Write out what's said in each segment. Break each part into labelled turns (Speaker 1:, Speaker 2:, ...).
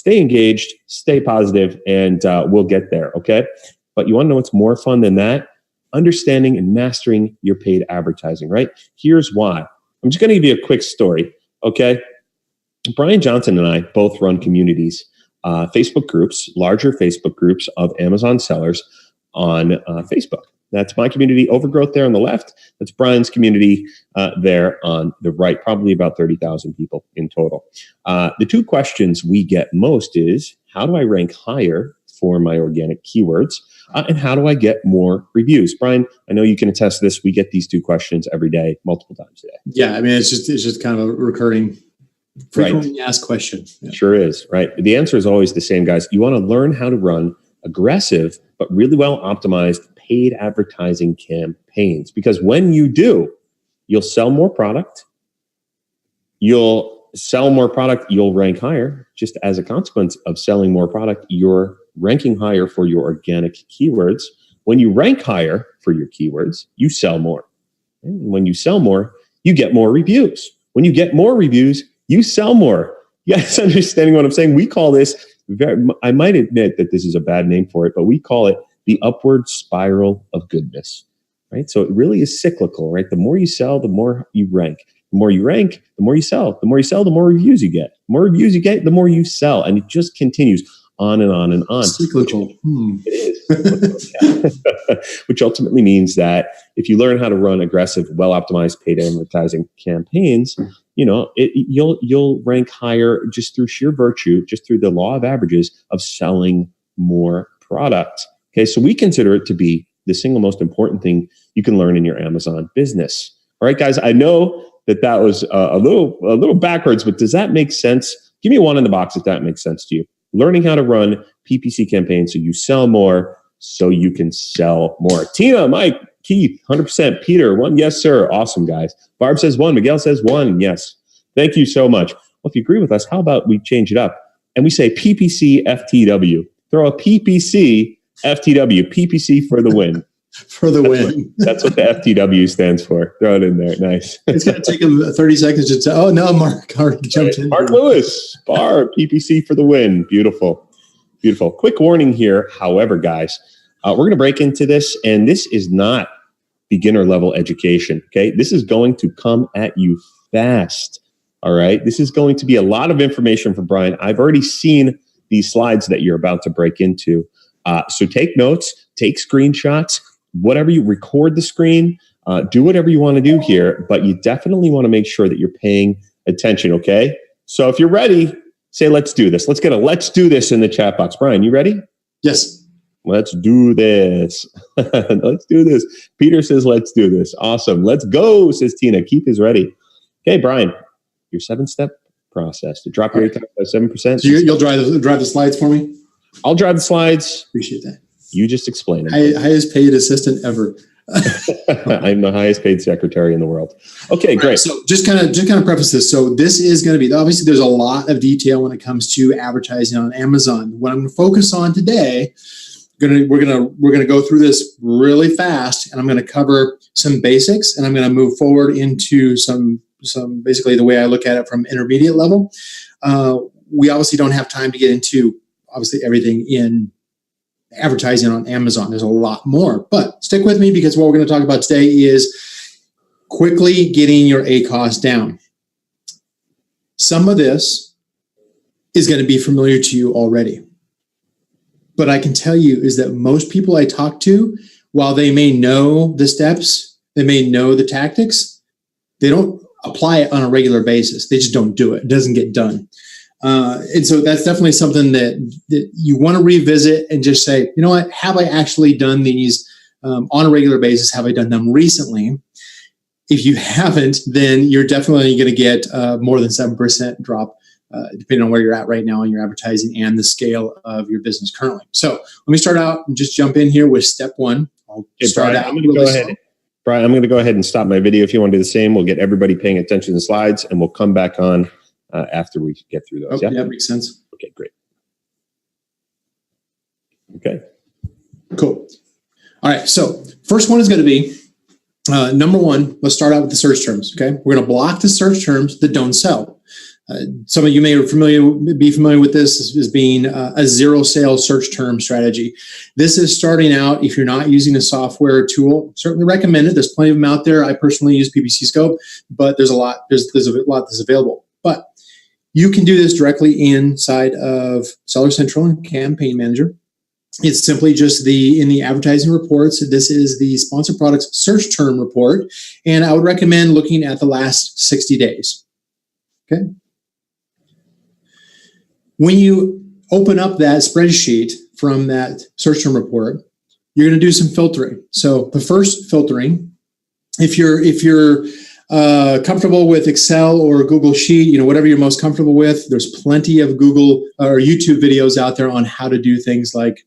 Speaker 1: stay engaged, stay positive, and we'll get there, okay? But you want to know what's more fun than that? Understanding and mastering your paid advertising, right? Here's why. I'm just going to give you a quick story, okay? Brian Jhonson and I both run communities, Facebook groups, larger Facebook groups of Amazon sellers on Facebook. That's my community, Overgrowth, there on the left. That's Brian's community there on the right, probably about 30,000 people in total. The two questions we get most is, how do I rank higher for my organic keywords? And how do I get more reviews? Brian, I know you can attest to this. We get these two questions every day, multiple times a day.
Speaker 2: Yeah, I mean, it's just kind of a recurring, frequently asked question. Yeah.
Speaker 1: Sure is, right? The answer is always the same, guys. You want to learn how to run aggressive, but really well optimized paid advertising campaigns. Because when you do, you'll sell more product. You'll rank higher. Just as a consequence of selling more product, you're ranking higher for your organic keywords. When you rank higher for your keywords, you sell more. And when you sell more, you get more reviews. When you get more reviews, you sell more. You guys understanding what I'm saying? We call this, I might admit that this is a bad name for it, but we call it the upward spiral of goodness, right? So it really is cyclical, right? The more you sell, the more you rank. The more you rank, the more you sell. The more you sell, the more reviews you get. The more reviews you get, the more you sell. And it just continues on and on and on.
Speaker 2: Cyclical.
Speaker 1: It is. Which ultimately means that if you learn how to run aggressive, well-optimized paid advertising campaigns, you'll rank higher just through sheer virtue, just through the law of averages of selling more product. Okay, so we consider it to be the single most important thing you can learn in your Amazon business. All right, guys, I know that was a little backwards, but does that make sense? Give me a 1 in the box if that makes sense to you. Learning how to run PPC campaigns so you sell more, so you can sell more. Tina, Mike, Keith, 100%. Peter, 1. Yes, sir. Awesome, guys. Barb says 1. Miguel says 1. Yes. Thank you so much. Well, if you agree with us, how about we change it up and we say PPC FTW? Throw a PPC FTW. PPC for the win.
Speaker 2: For the win.
Speaker 1: That's what the FTW stands for. Throw it in there. Nice.
Speaker 2: It's going to take him 30 seconds to say, oh, no, Mark already jumped in.
Speaker 1: Mark Lewis, Barb, PPC for the win. Beautiful. Beautiful. Quick warning here, however, guys, we're going to break into this, and this is not beginner level education, okay? This is going to come at you fast, all right? This is going to be a lot of information from Brian. I've already seen these slides that you're about to break into. So take notes, take screenshots, whatever you record the screen, do whatever you want to do here, but you definitely want to make sure that you're paying attention, okay? So if you're ready, say, let's do this. Let's get a let's do this in the chat box. Brian, you ready?
Speaker 2: Yes.
Speaker 1: Let's do this. Let's do this. Peter says, let's do this. Awesome. Let's go, says Tina. Keith is ready. Okay, Brian, your 7-step process to drop your ACOS by 7%.
Speaker 2: So you'll drive the slides for me?
Speaker 1: I'll drive the slides.
Speaker 2: Appreciate that.
Speaker 1: You just explain it.
Speaker 2: Highest paid assistant ever.
Speaker 1: I'm the highest paid secretary in the world. Okay, great.
Speaker 2: So just kind of preface this. So this is going to be, obviously there's a lot of detail when it comes to advertising on Amazon. What I'm going to focus on today, we're going to go through this really fast, and I'm going to cover some basics, and I'm going to move forward into some basically the way I look at it from intermediate level. We obviously don't have time to get into obviously everything in advertising on Amazon. There's a lot more, but stick with me because what we're going to talk about today is quickly getting your ACOS down. Some of this is going to be familiar to you already, but I can tell you is that most people I talk to, while they may know the steps, they may know the tactics, they don't apply it on a regular basis. They just don't do it. It doesn't get done. And so that's definitely something that you want to revisit and just say, you know what, have I actually done these on a regular basis? Have I done them recently? If you haven't, then you're definitely going to get more than 7% drop, depending on where you're at right now in your advertising and the scale of your business currently. So let me start out and just jump in here with step 1. I'll start out.
Speaker 1: Brian, I'm going to go ahead and stop my video. If you want to do the same, we'll get everybody paying attention to the slides, and we'll come back on after we get through those.
Speaker 2: Yeah, makes sense.
Speaker 1: Okay, great. Okay.
Speaker 2: Cool. All right, so first one is going to be, number 1, let's start out with the search terms, okay? We're going to block the search terms that don't sell. Some of you may be familiar with this as being a zero sales search term strategy. This is starting out. If you're not using a software tool, certainly recommend it. There's plenty of them out there. I personally use PPC Scope, but there's a lot that's available. But you can do this directly inside of Seller Central and Campaign Manager. It's simply just in the advertising reports. This is the sponsored products search term report, and I would recommend looking at the last 60 days. Okay. When you open up that spreadsheet from that search term report, you're going to do some filtering. So the first filtering, if you're comfortable with Excel or Google Sheet, whatever you're most comfortable with, there's plenty of Google or YouTube videos out there on how to do things like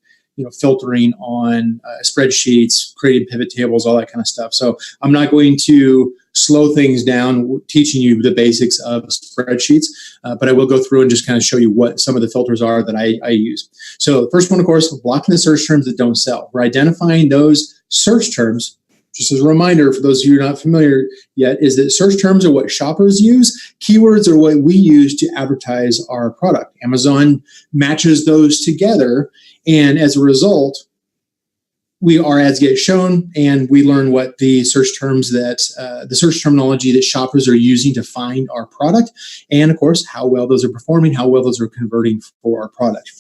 Speaker 2: filtering on spreadsheets, creating pivot tables, all that kind of stuff. So I'm not going to slow things down teaching you the basics of spreadsheets, but I will go through and just kind of show you what some of the filters are that I use. So the first one, of course, blocking the search terms that don't sell. We're identifying those search terms. Just as a reminder, for those of you who are not familiar yet, is that search terms are what shoppers use. Keywords are what we use to advertise our product. Amazon matches those together, and as a result, our ads get shown, and we learn what the search terminology that shoppers are using to find our product, and of course, how well those are performing, how well those are converting for our product.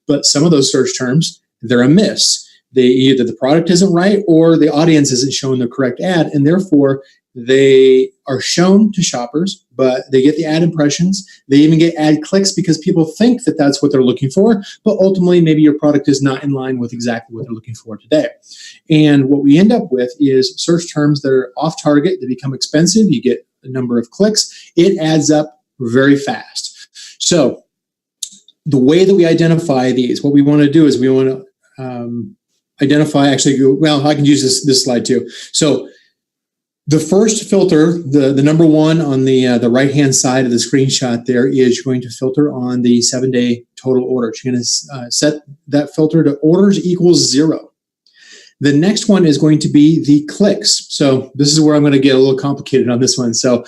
Speaker 2: But some of those search terms, they're a miss. Either the product isn't right or the audience isn't showing the correct ad, and therefore they are shown to shoppers, but they get the ad impressions. They even get ad clicks because people think that that's what they're looking for, but ultimately maybe your product is not in line with exactly what they're looking for today. And what we end up with is search terms that are off target, they become expensive, you get a number of clicks, it adds up very fast. So the way that we identify these, what we want to do is we want to identify, I can use this slide too. So the first filter, the number one on the right-hand side of the screenshot there, is you're going to filter on the 7-day total orders. You're going to set that filter to orders equals 0. The next one is going to be the clicks. So this is where I'm going to get a little complicated on this one. So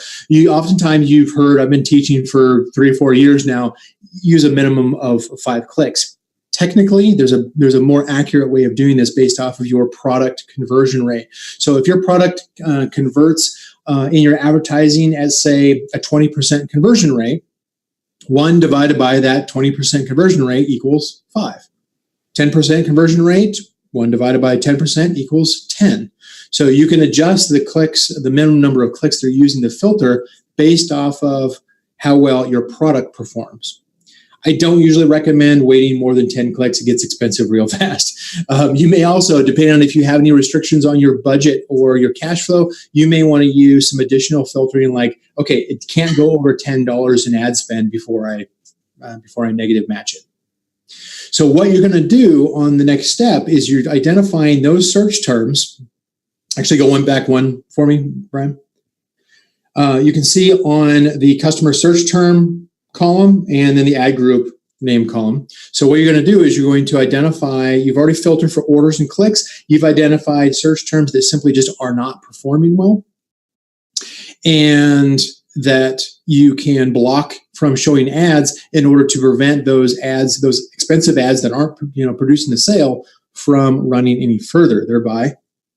Speaker 2: oftentimes you've heard, I've been teaching for 3 or 4 years now, use a minimum of 5 clicks. Technically, there's a more accurate way of doing this based off of your product conversion rate. So if your product converts in your advertising at, say, a 20% conversion rate, 1 divided by that 20% conversion rate equals 5. 10% conversion rate, 1 divided by 10% equals 10. So you can adjust the clicks, the minimum number of clicks they're using to filter based off of how well your product performs. I don't usually recommend waiting more than 10 clicks. It gets expensive real fast. You may also, depending on if you have any restrictions on your budget or your cash flow, you may want to use some additional filtering like, okay, it can't go over $10 in ad spend before I negative match it. So what you're going to do on the next step is you're identifying those search terms. Actually, go one for me, Brian. You can see on the customer search term column and then the ad group name column. So what you're going to do is you're going to identify, you've already filtered for orders and clicks. You've identified search terms that simply just are not performing well, and that you can block from showing ads in order to prevent those ads, those expensive ads that aren't producing the sale, from running any further, thereby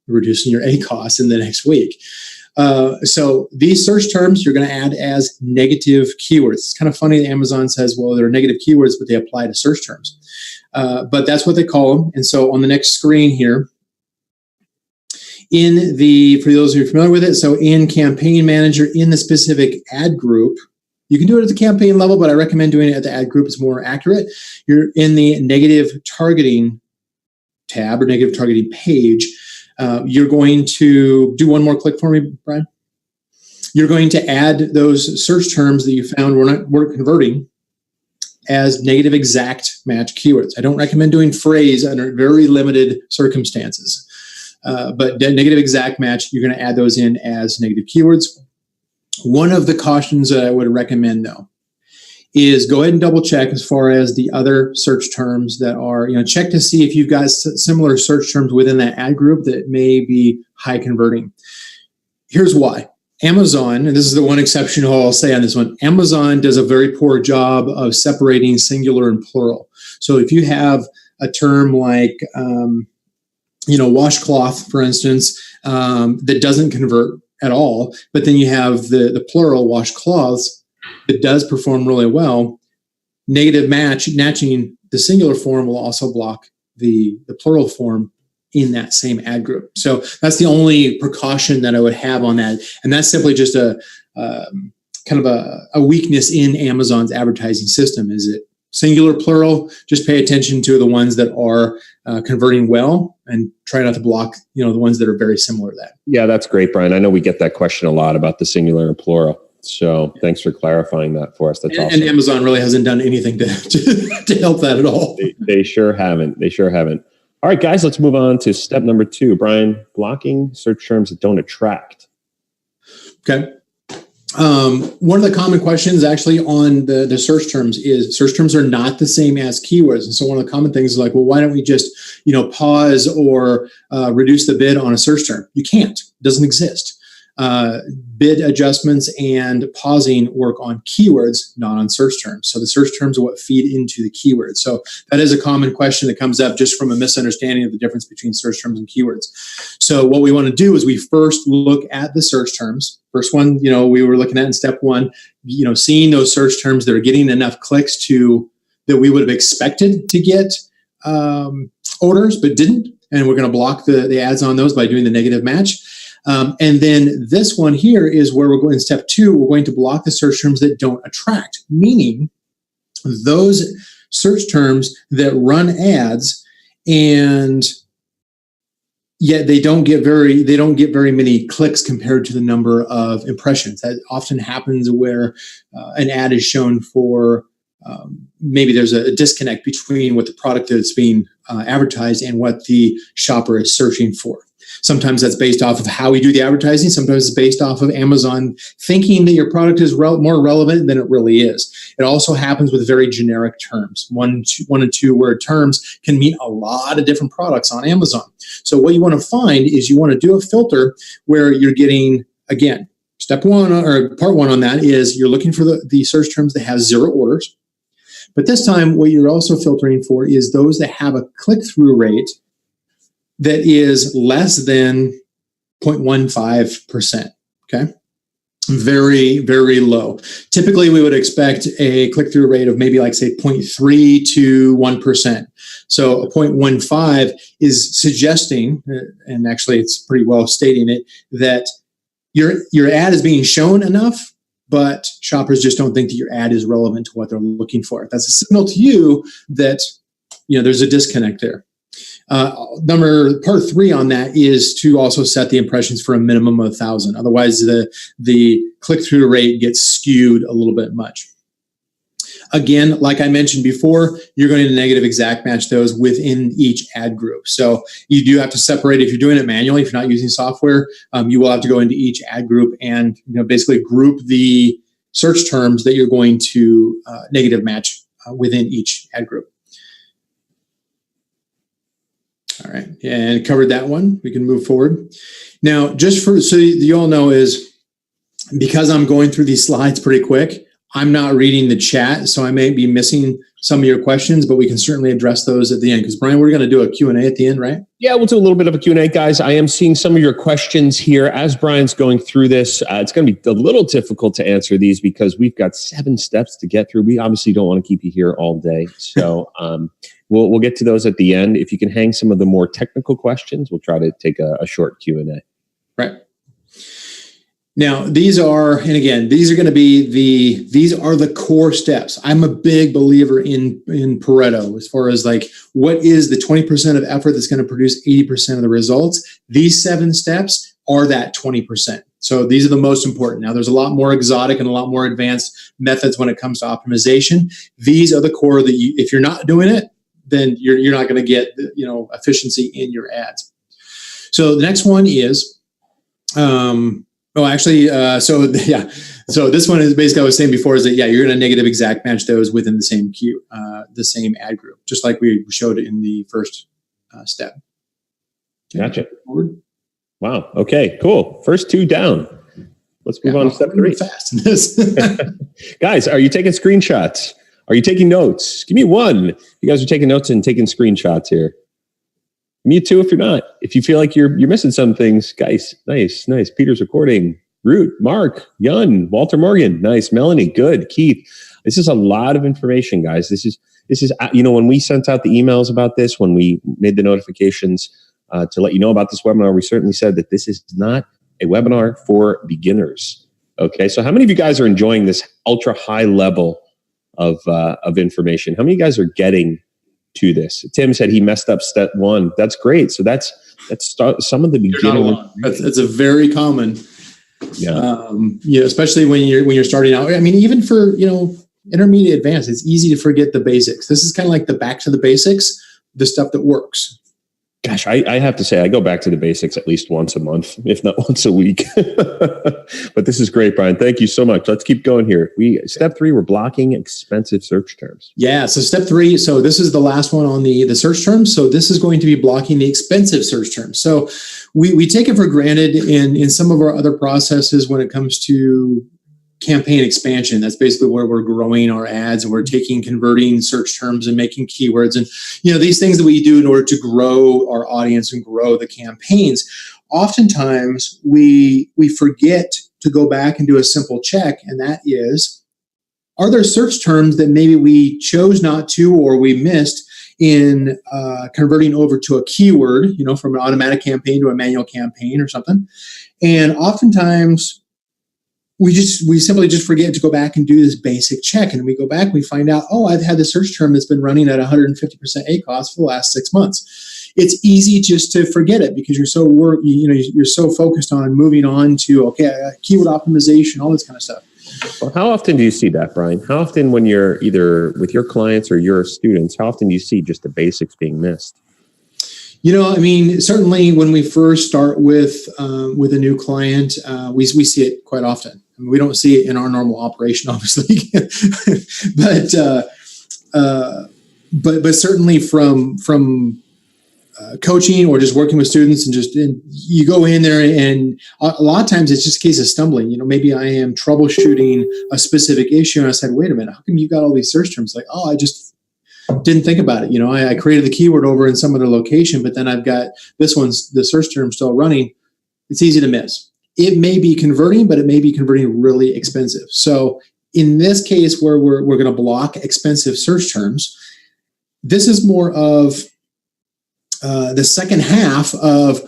Speaker 2: reducing your ACoS in the next week. So these search terms you're going to add as negative keywords. It's kind of funny that Amazon says, well, they're negative keywords, but they apply to search terms. But that's what they call them. And so on the next screen here, for those who are familiar with it, so in Campaign Manager, in the specific ad group, you can do it at the campaign level, but I recommend doing it at the ad group. It's more accurate. You're in the negative targeting tab or negative targeting page. You're going to do one more click for me, Brian. You're going to add those search terms that you found weren't converting as negative exact match keywords. I don't recommend doing phrase under very limited circumstances, but negative exact match, you're going to add those in as negative keywords. One of the cautions that I would recommend, though, is go ahead and double check as far as the other search terms that are, check to see if you've got similar search terms within that ad group that may be high converting. Here's why. Amazon, and this is the one exception I'll say on this one, Amazon does a very poor job of separating singular and plural. So if you have a term like, washcloth, for instance, that doesn't convert at all, but then you have the plural washcloths that does perform really well, negative matching the singular form will also block the plural form in that same ad group. So that's the only precaution that I would have on that. And that's simply just a kind of a weakness in Amazon's advertising system. Is it singular, plural? Just pay attention to the ones that are converting well and try not to block, the ones that are very similar to that.
Speaker 1: Yeah, that's great, Brian. I know we get that question a lot about the singular and plural. So thanks for clarifying that for us. That's awesome.
Speaker 2: And Amazon really hasn't done anything to help that at all.
Speaker 1: They sure haven't. All right, guys, let's move on to step number 2. Brian, blocking search terms that don't attract.
Speaker 2: Okay. One of the common questions actually on the search terms is search terms are not the same as keywords. And so one of the common things is like, well, why don't we just, pause or reduce the bid on a search term? You can't. It doesn't exist. Bid adjustments and pausing work on keywords, not on search terms. So the search terms are what feed into the keywords. So that is a common question that comes up just from a misunderstanding of the difference between search terms and keywords. So what we want to do is we first look at the search terms. First one, we were looking at in step 1, seeing those search terms that are getting enough clicks that we would have expected to get orders, but didn't. And we're going to block the ads on those by doing the negative match. And then this one here is where we're going in step 2, we're going to block the search terms that don't attract, meaning those search terms that run ads and yet they don't get very many clicks compared to the number of impressions. That often happens where an ad is shown for maybe there's a disconnect between what the product that's being advertised and what the shopper is searching for. Sometimes that's based off of how we do the advertising. Sometimes it's based off of Amazon thinking that your product is more relevant than it really is. It also happens with very generic terms. One and two word terms can mean a lot of different products on Amazon. So what you want to find is you want to do a filter where you're getting, again, step 1 or part 1 on that is you're looking for the search terms that have 0 orders. But this time, what you're also filtering for is those that have a click-through rate that is less than 0.15%, okay? Very, very low. Typically, we would expect a click-through rate of maybe say 0.3 to 1%. So a 0.15 is suggesting, and actually it's pretty well stating it, that your ad is being shown enough, but shoppers just don't think that your ad is relevant to what they're looking for. That's a signal to you that there's a disconnect there. Part 3 on that is to also set the impressions for a minimum of 1,000. Otherwise, the click-through rate gets skewed a little bit much. Again, like I mentioned before, you're going to negative exact match those within each ad group. So you do have to separate if you're doing it manually. If you're not using software, you will have to go into each ad group and basically group the search terms that you're going to negative match within each ad group. All right, and covered that one. We can move forward. Now, just so you all know is because I'm going through these slides pretty quick, I'm not reading the chat, so I may be missing some of your questions, but we can certainly address those at the end. Because Brian, we're going to do a Q&A at the end, right?
Speaker 1: Yeah, we'll do a little bit of a Q&A, guys. I am seeing some of your questions here. As Brian's going through this, it's going to be a little difficult to answer these because we've got 7 steps to get through. We obviously don't want to keep you here all day. So we'll get to those at the end. If you can hang some of the more technical questions, we'll try to take a short Q&A.
Speaker 2: Right. Now, these are going to be these are the core steps. I'm a big believer in Pareto as far as what is the 20% of effort that's going to produce 80% of the results. These 7 steps are that 20%. So these are the most important. Now, there's a lot more exotic and a lot more advanced methods when it comes to optimization. These are the core that if you're not doing it, then you're not going to get efficiency in your ads. So the next one is So this one is basically I was saying before is that, you're going to negative exact match those within the same queue, the same ad group, just like we showed it in the first step.
Speaker 1: Okay. Gotcha. Wow. Okay, cool. First 2 down. let's move on to step 3.
Speaker 2: Fast in this.
Speaker 1: Guys, are you taking screenshots? Are you taking notes? Give me 1. You guys are taking notes and taking screenshots here. Me too if you're not. If you feel like you're missing some things, guys, nice. Peter's recording. Root, Mark, Yun, Walter Morgan, nice. Melanie, good. Keith, this is a lot of information, guys. This is when we sent out the emails about this, when we made the notifications to let you know about this webinar, we certainly said that this is not a webinar for beginners. Okay, so how many of you guys are enjoying this ultra high level of information? How many of you guys are getting to this? Tim said he messed up step 1. That's great. So that's some of the beginning.
Speaker 2: That's a very common. Yeah. Especially when you're starting out. I mean, even for intermediate advanced, it's easy to forget the basics. This is kind of like the back to the basics, the stuff that works.
Speaker 1: Gosh, I have to say, I go back to the basics at least once a month, if not once a week. But this is great, Brian. Thank you so much. Let's keep going here. Step 3, we're blocking expensive search terms.
Speaker 2: Yeah, so step 3, so this is the last one on the search terms. So this is going to be blocking the expensive search terms. So we take it for granted in some of our other processes when it comes to campaign expansion. That's basically where we're growing our ads and we're converting search terms and making keywords and these things that we do in order to grow our audience and grow the campaigns. Oftentimes we forget to go back and do a simple check, and that is, are there search terms that maybe we chose not to or we missed in converting over to a keyword, from an automatic campaign to a manual campaign or something. And oftentimes we simply just forget to go back and do this basic check. And we go back and we find out, I've had the search term that's been running at 150% ACoS for the last 6 months. It's easy just to forget it because you're so focused on moving on to, keyword optimization, all this kind of stuff.
Speaker 1: Well, how often do you see that, Brian? How often when you're either with your clients or your students, how often do you see just the basics being missed?
Speaker 2: Certainly when we first start with a new client, we see it quite often. I mean, we don't see it in our normal operation, obviously, but certainly from coaching or just working with students and you go in there and a lot of times it's just a case of stumbling. Maybe I am troubleshooting a specific issue and I said, wait a minute, how come you got all these search terms? Like, I just didn't think about it. I created the keyword over in some other location, but then I've got the search term still running. It's easy to miss. It may be converting, but it may be converting really expensive. So in this case where we're going to block expensive search terms, this is more of the second half of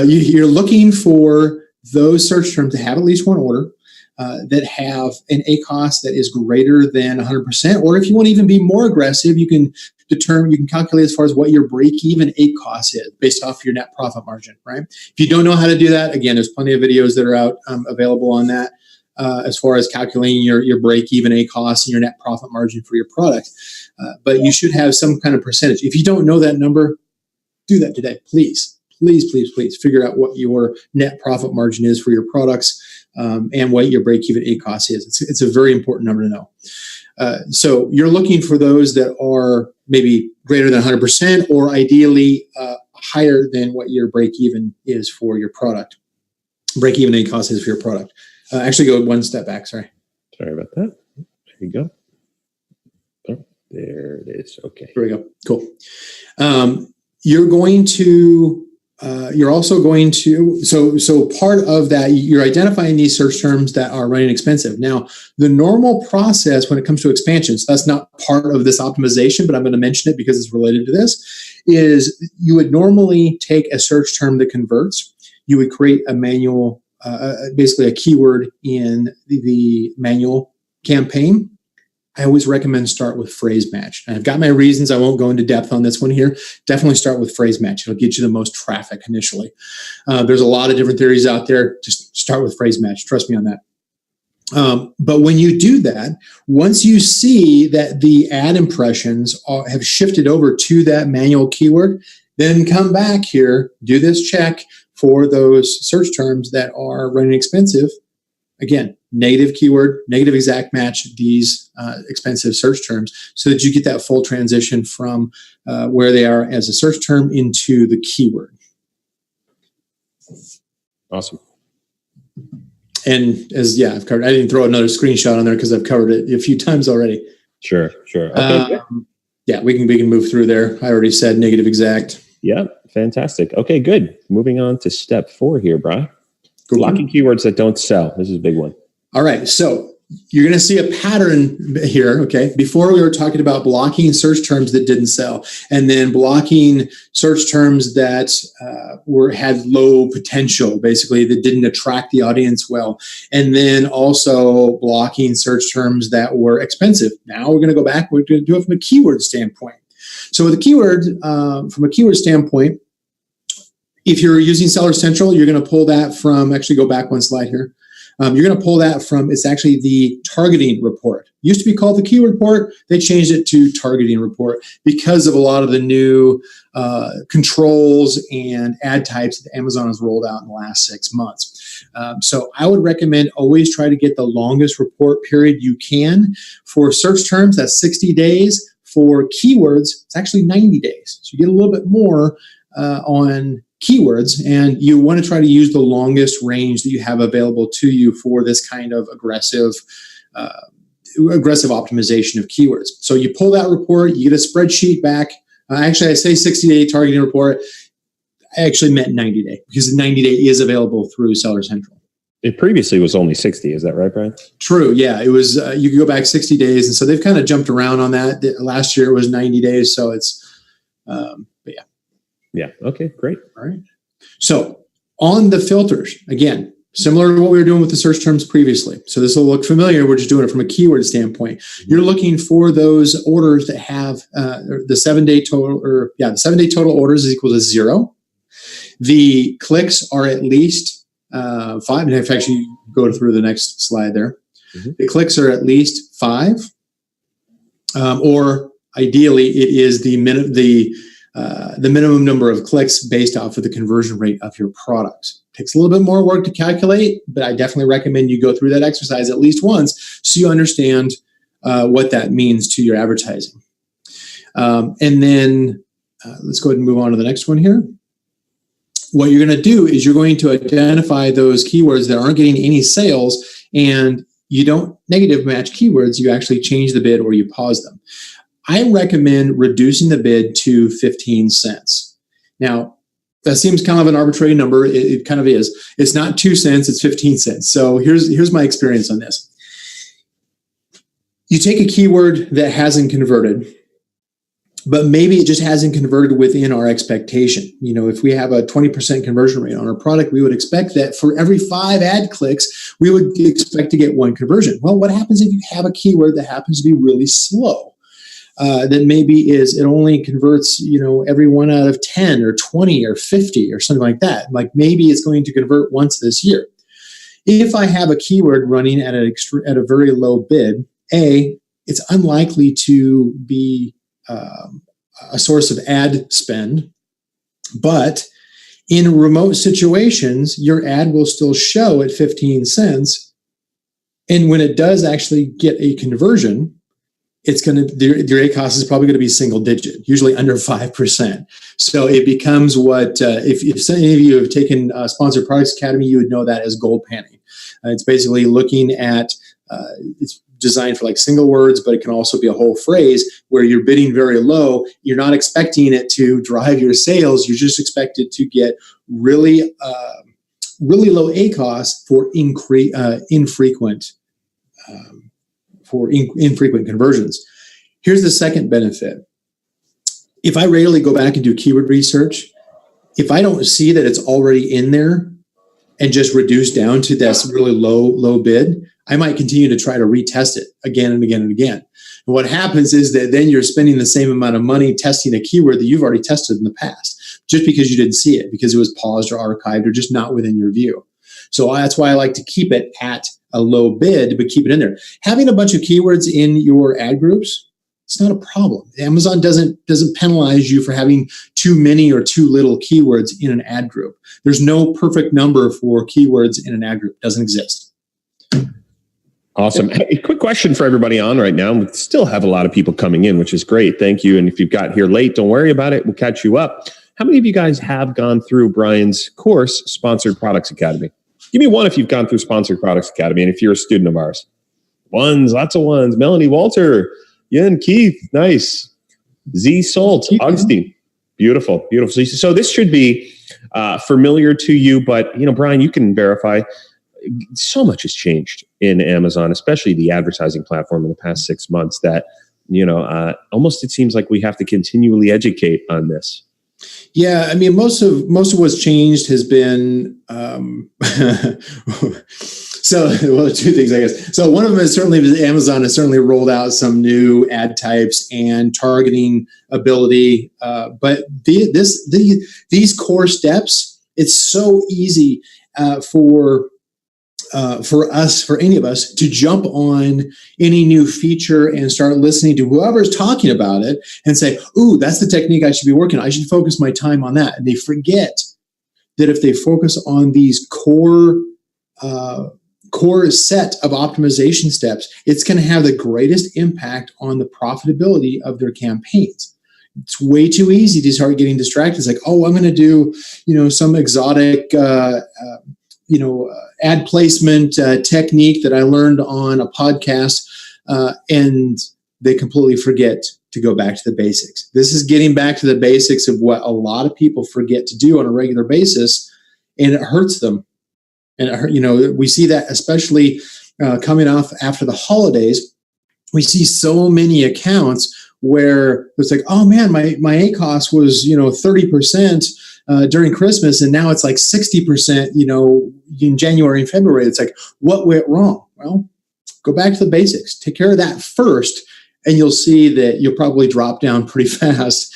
Speaker 2: you're looking for those search terms to have at least one order that have an ACoS that is greater than 100%. Or if you want to even be more aggressive, you can calculate as far as what your break-even ACoS is based off your net profit margin, right? If you don't know how to do that, again, there's plenty of videos that are out available on that as far as calculating your break-even ACoS and your net profit margin for your product. But you should have some kind of percentage. If you don't know that number, do that today, please. Please figure out what your net profit margin is for your products and what your break-even ACoS is. It's a very important number to know. So you're looking for those that are maybe greater than 100% or ideally higher than what your break-even is for your product. Break-even ACoS is for your product. Actually, go one step back. Sorry about that. There you go. Oh, there it is. Okay. Here we go. Cool. You're also going to, so part of that, you're identifying these search terms that are running expensive. Now, the normal process when it comes to expansion, so that's not part of this optimization, but I'm going to mention it because it's related to this, is you would normally take a search term that converts. You would create a manual, basically a keyword in the manual campaign. I always recommend start with phrase match. And I've got my reasons. I won't go into depth on this one here. Definitely start with phrase match. It'll get you the most traffic initially. There's a lot of different theories out there. Just start with phrase match. Trust me on that. But when you do that, once you see that the ad impressions have shifted over to that manual keyword, then come back here, do this check for those search terms that are running expensive. Again, negative keyword, negative exact match these expensive search terms so that you get that full transition from where they are as a search term into the keyword.
Speaker 1: Awesome.
Speaker 2: And I've covered. I didn't throw another screenshot on there because I've covered it a few times already.
Speaker 1: Sure. Okay.
Speaker 2: Yeah, we can move through there. I already said negative exact.
Speaker 1: Yeah, fantastic. Okay, good. Moving on to step 4 here, Brian. Blocking keywords that don't sell. This is a big one.
Speaker 2: All right, so you're going to see a pattern here, okay? Before we were talking about blocking search terms that didn't sell, and then blocking search terms that had low potential, basically, that didn't attract the audience well, and then also blocking search terms that were expensive. Now we're going to go back. We're going to do it from a keyword standpoint. So with a keyword, from a keyword standpoint, if you're using Seller Central, you're going to pull that from, actually go back one slide here. You're going to pull that from, it's actually the targeting report. Used to be called the keyword report. They changed it to targeting report because of a lot of the new controls and ad types that Amazon has rolled out in the last 6 months. So I would recommend always try to get the longest report period you can. For search terms, that's 60 days. For keywords, it's actually 90 days. So you get a little bit more on keywords, and you want to try to use the longest range that you have available to you for this kind of aggressive optimization of keywords. So you pull that report, you get a spreadsheet back. Actually, I say 60-day targeting report. I actually meant 90-day because the 90-day is available through Seller Central.
Speaker 1: It previously was only 60. Is that right, Brian?
Speaker 2: True. Yeah, it was. You could go back 60 days, and so they've kind of jumped around on that. Last year it was 90 days, so it's. But yeah.
Speaker 1: Yeah. Okay. Great.
Speaker 2: All right. So on the filters, again, similar to what we were doing with the search terms previously. So this will look familiar. We're just doing it from a keyword standpoint. You're looking for those orders that have the 7-day total, the 7-day total orders is equal to 0. The clicks are at least 5. And if actually you go through the next slide there, the clicks are at least 5, or ideally it is the minimum number of clicks based off of the conversion rate of your product. Takes a little bit more work to calculate, but I definitely recommend you go through that exercise at least once so you understand what that means to your advertising. And then let's go ahead and move on to the next one here. What you're going to do is you're going to identify those keywords that aren't getting any sales, and you don't negative match keywords. You actually change the bid or you pause them. I recommend reducing the bid to 15 cents. Now, that seems kind of an arbitrary number. It kind of is. It's not 2 cents, it's 15 cents. So here's my experience on this. You take a keyword that hasn't converted, but maybe it just hasn't converted within our expectation. You know, if we have a 20% conversion rate on our product, we would expect that for every 5 ad clicks, we would expect to get 1 conversion. Well, what happens if you have a keyword that happens to be really slow? That maybe it only converts, every 1 out of 10 or 20 or 50 or something like that. Like maybe it's going to convert once this year. If I have a keyword running at a very low bid, it's unlikely to be a source of ad spend, but in remote situations, your ad will still show at 15 cents. And when it does actually get a conversion, your ACoS is probably going to be single digit, usually under 5%. So it becomes what, if any of you have taken Sponsored Products Academy, you would know that as gold panning. It's basically looking at, it's designed for like single words, but it can also be a whole phrase where you're bidding very low. You're not expecting it to drive your sales. You're just expected to get really low ACoS for infrequent conversions. Here's the second benefit. If I rarely go back and do keyword research, if I don't see that it's already in there and just reduced down to this really low bid, I might continue to try to retest it again and again and again. And what happens is that then you're spending the same amount of money testing a keyword that you've already tested in the past, just because you didn't see it, because it was paused or archived or just not within your view. So that's why I like to keep it at a low bid, but keep it in there. Having a bunch of keywords in your ad groups, it's not a problem. Amazon doesn't penalize you for having too many or too little keywords in an ad group. There's no perfect number for keywords in an ad group. It doesn't exist.
Speaker 1: Awesome. Hey, quick question for everybody on right now. We still have a lot of people coming in, which is great. Thank you. And if you've got here late, don't worry about it. We'll catch you up. How many of you guys have gone through Brian's course, Sponsored Products Academy? Give me one if you've gone through Sponsored Products Academy and if you're a student of ours. Ones, lots of ones. Melanie, Walter, Yen, Keith, nice. Z Salt, Augustine. Beautiful, beautiful. So this should be familiar to you, but Brian, you can verify. So much has changed in Amazon, especially the advertising platform in the past 6 months that, almost it seems like we have to continually educate on this.
Speaker 2: Yeah, I mean, most of what's changed has been two things, I guess. So one of them is certainly Amazon has certainly rolled out some new ad types and targeting ability. But these core steps, it's so easy for any of us to jump on any new feature and start listening to whoever's talking about it and say, ooh, that's the technique I should be working on. I should focus my time on that. And they forget that if they focus on these core set of optimization steps, it's going to have the greatest impact on the profitability of their campaigns. It's way too easy to start getting distracted. It's like, oh, I'm going to do, some exotic, ad placement technique that I learned on a podcast, and they completely forget to go back to the basics. This is getting back to the basics of what a lot of people forget to do on a regular basis, and it hurts them. And we see that especially coming off after the holidays. We see so many accounts where it's like, oh man, my ACOS was 30%. During Christmas, and now it's like 60%, in January and February. It's like, what went wrong? Well, go back to the basics. Take care of that first, and you'll see that you'll probably drop down pretty fast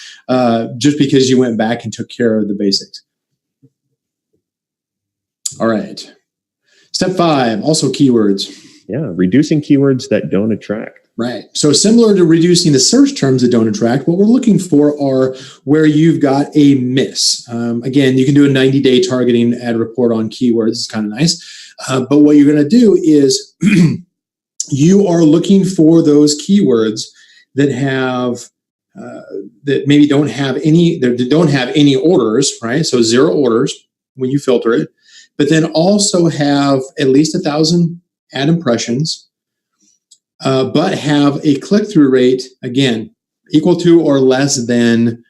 Speaker 2: just because you went back and took care of the basics. All right. Step 5, also keywords.
Speaker 1: Yeah, reducing keywords that don't attract.
Speaker 2: Right. So similar to reducing the search terms that don't attract, what we're looking for are where you've got a miss. Again, you can do a 90-day targeting ad report on keywords. It's kind of nice. But what you're going to do is you are looking for those keywords that have that maybe don't have any orders, right? So 0 orders when you filter it, but then also have at least 1,000 ad impressions. But have a click-through rate, again, equal to or less than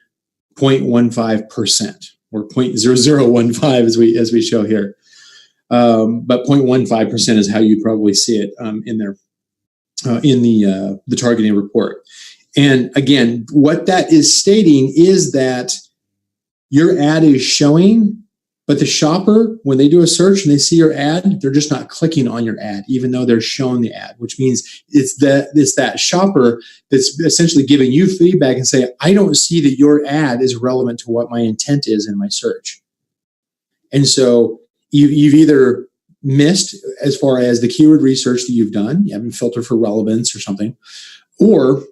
Speaker 2: 0.15% or 0.0015 as we show here. But 0.15% is how you probably see it in there in the targeting report. And again, what that is stating is that your ad is showing, but the shopper, when they do a search and they see your ad, they're just not clicking on your ad, even though they're shown the ad, which means it's that shopper that's essentially giving you feedback and saying, I don't see that your ad is relevant to what my intent is in my search. And so you've either missed as far as the keyword research that you've done, you haven't filtered for relevance or something, or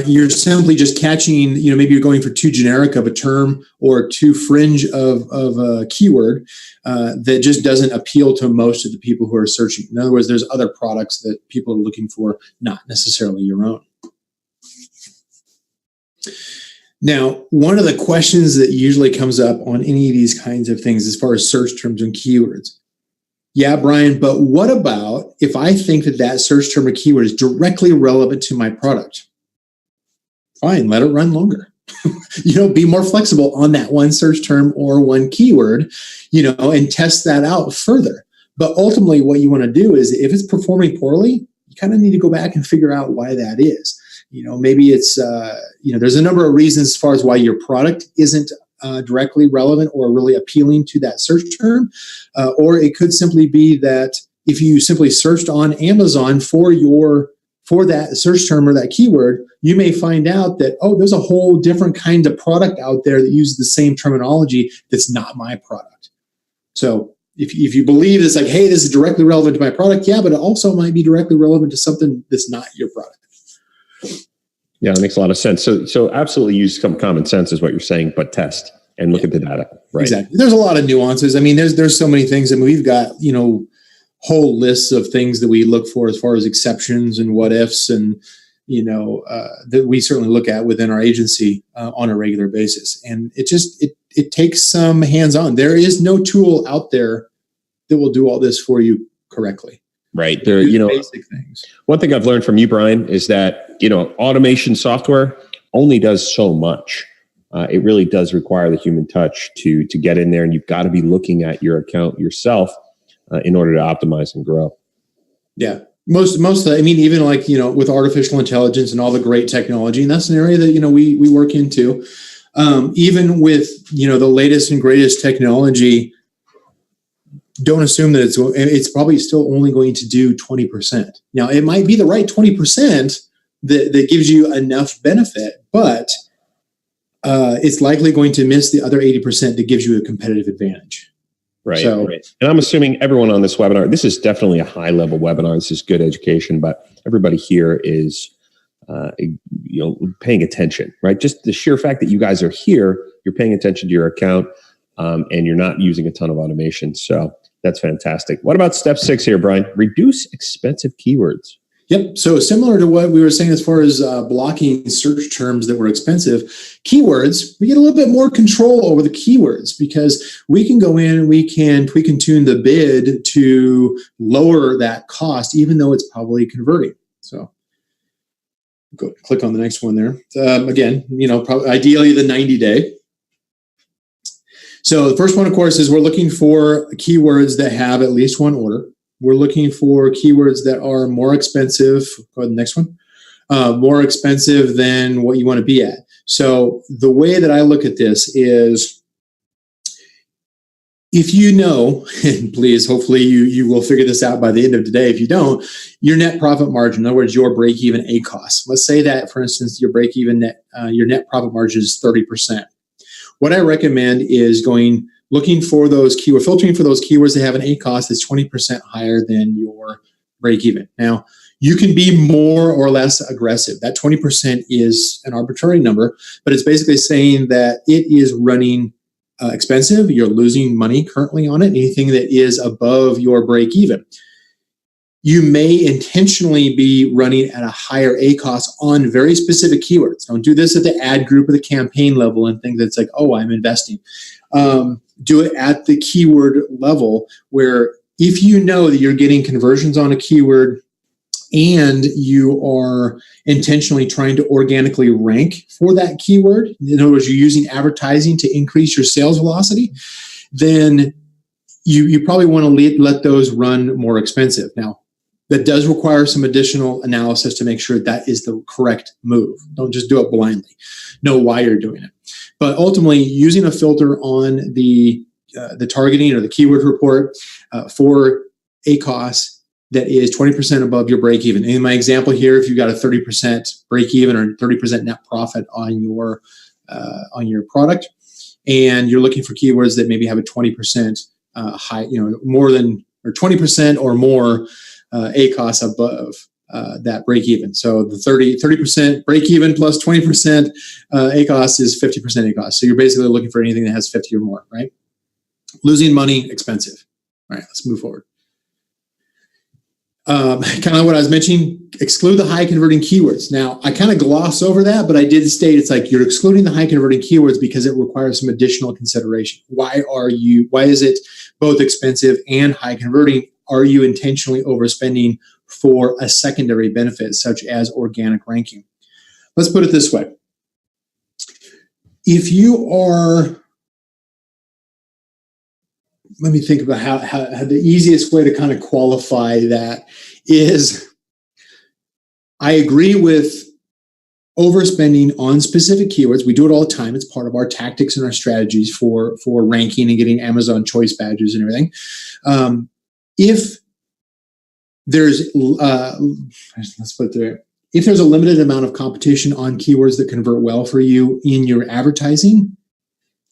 Speaker 2: you're simply just catching, maybe you're going for too generic of a term or too fringe of a keyword that just doesn't appeal to most of the people who are searching. In other words, there's other products that people are looking for, not necessarily your own. Now, one of the questions that usually comes up on any of these kinds of things as far as search terms and keywords, yeah, Brian, but what about if I think that search term or keyword is directly relevant to my product? Fine, let it run longer. Be more flexible on that one search term or one keyword, and test that out further. But ultimately, what you want to do is if it's performing poorly, you kind of need to go back and figure out why that is. Maybe it's, there's a number of reasons as far as why your product isn't directly relevant or really appealing to that search term. Or it could simply be that if you simply searched on Amazon for that search term or that keyword, you may find out that, there's a whole different kind of product out there that uses the same terminology that's not my product. So if you believe it's like, hey, this is directly relevant to my product, yeah, but it also might be directly relevant to something that's not your product.
Speaker 1: Yeah, it makes a lot of sense. So absolutely use some common sense is what you're saying, but test and look at the data. Right. Exactly.
Speaker 2: There's a lot of nuances. I mean, there's so many things. I mean, we've got, whole lists of things that we look for as far as exceptions and what ifs and, that we certainly look at within our agency on a regular basis. And it takes some hands-on. There is no tool out there that will do all this for you correctly.
Speaker 1: Right. There, you know,
Speaker 2: basic things.
Speaker 1: One thing I've learned from you, Brian, is that, you know, automation software only does so much. It really does require the human touch to get in there, and you've got to be looking at your account yourself in order to optimize and grow.
Speaker 2: Yeah. Most I mean, even like, you know, with artificial intelligence and all the great technology, and that's an area that, you know, we work into. Even with, you know, the latest and greatest technology, don't assume that it's probably still only going to do 20%. Now, it might be the right 20% that gives you enough benefit, but it's likely going to miss the other 80% that gives you a competitive advantage.
Speaker 1: Right. Right. And I'm assuming everyone on this webinar, this is definitely a high level webinar. This is good education, but everybody here is, you know, paying attention, right? Just the sheer fact that you guys are here, you're paying attention to your account, and you're not using a ton of automation. So that's fantastic. What about step 6 here, Brian? Reduce expensive keywords.
Speaker 2: Yep. So similar to what we were saying as far as blocking search terms that were expensive, keywords, we get a little bit more control over the keywords because we can go in and we can tweak and tune the bid to lower that cost, even though it's probably converting. So go click on the next one there. Again, you know, probably ideally the 90-day. So the first one, of course, is we're looking for keywords that have at least one order. We're looking for keywords that are more expensive. Go ahead, the next one. More expensive than what you want to be at. So the way that I look at this is, if you know, and please, hopefully you will figure this out by the end of today. If you don't, your net profit margin, in other words, your break-even ACoS. Let's say that, for instance, your break-even net, your net profit margin is 30%. What I recommend is looking for those keywords, filtering for those keywords that have an ACoS that's 20% higher than your break-even. Now, you can be more or less aggressive. That 20% is an arbitrary number, but it's basically saying that it is running expensive. You're losing money currently on it. Anything that is above your break-even. You may intentionally be running at a higher ACoS on very specific keywords. Don't do this at the ad group or the campaign level and think that's like, oh, I'm investing. Do it at the keyword level, where if you know that you're getting conversions on a keyword and you are intentionally trying to organically rank for that keyword, in other words, you're using advertising to increase your sales velocity, then you probably want to let those run more expensive. Now, that does require some additional analysis to make sure that is the correct move. Don't just do it blindly. Know why you're doing it. But ultimately, using a filter on the targeting or the keyword report for ACoS that is 20% above your break-even. In my example here, if you've got a 30% break-even or 30% net profit on your product, and you're looking for keywords that maybe have a 20% high, you know, more than or 20% or more ACoS above that break-even. So the 30% break-even plus 20% ACoS is 50% ACoS. So you're basically looking for anything that has 50 or more, right? Losing money, expensive. All right, let's move forward. Kind of what I was mentioning, exclude the high converting keywords. Now, I kind of gloss over that, but I did state it's like you're excluding the high converting keywords because it requires some additional consideration. Why is it both expensive and high converting? Are you intentionally overspending for a secondary benefit such as organic ranking? Let's put it this way. If you are, let me think about how the easiest way to kind of qualify that is, I agree with overspending on specific keywords. We do it all the time. It's part of our tactics and our strategies for ranking and getting Amazon choice badges and everything. If there's let's put it there. If there's a limited amount of competition on keywords that convert well for you in your advertising,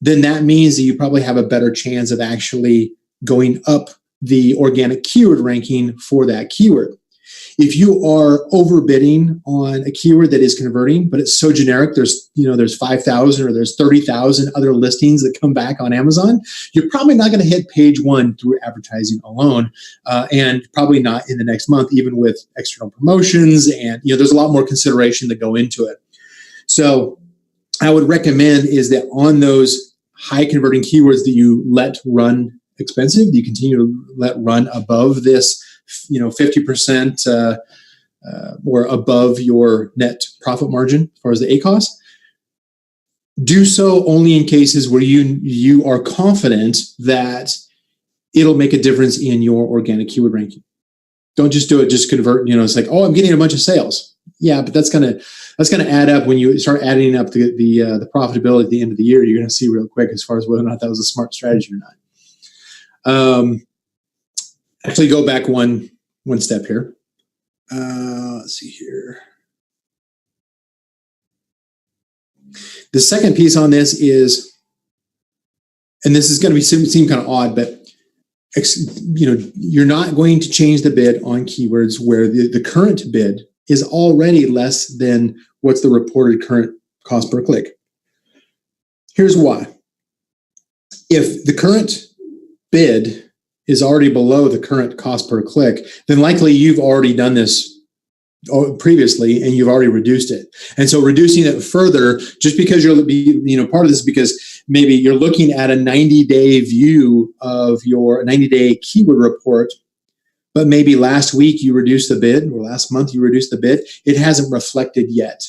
Speaker 2: then that means that you probably have a better chance of actually going up the organic keyword ranking for that keyword. If you are overbidding on a keyword that is converting, but it's so generic, there's 5,000 or there's 30,000 other listings that come back on Amazon, you're probably not going to hit page 1 through advertising alone, and probably not in the next month, even with external promotions. And there's a lot more consideration that go into it. So I would recommend is that on those high converting keywords that you let run expensive? Do you continue to let run above this, 50% or above your net profit margin as far as the ACoS? Do so only in cases where you are confident that it'll make a difference in your organic keyword ranking. Don't just do it, just convert, it's like, oh, I'm getting a bunch of sales. Yeah, but that's gonna add up when you start adding up the profitability at the end of the year. You're gonna see real quick as far as whether or not that was a smart strategy or not. Actually, go back one step here. Let's see here. The second piece on this is, and this is going to seem kind of odd, but you're not going to change the bid on keywords where the current bid is already less than what's the reported current cost per click. Here's why. If the current bid is already below the current cost per click, then likely you've already done this previously and you've already reduced it. And so reducing it further, just because part of this is because maybe you're looking at a 90-day view of your 90-day keyword report, but maybe last week you reduced the bid or last month you reduced the bid. It hasn't reflected yet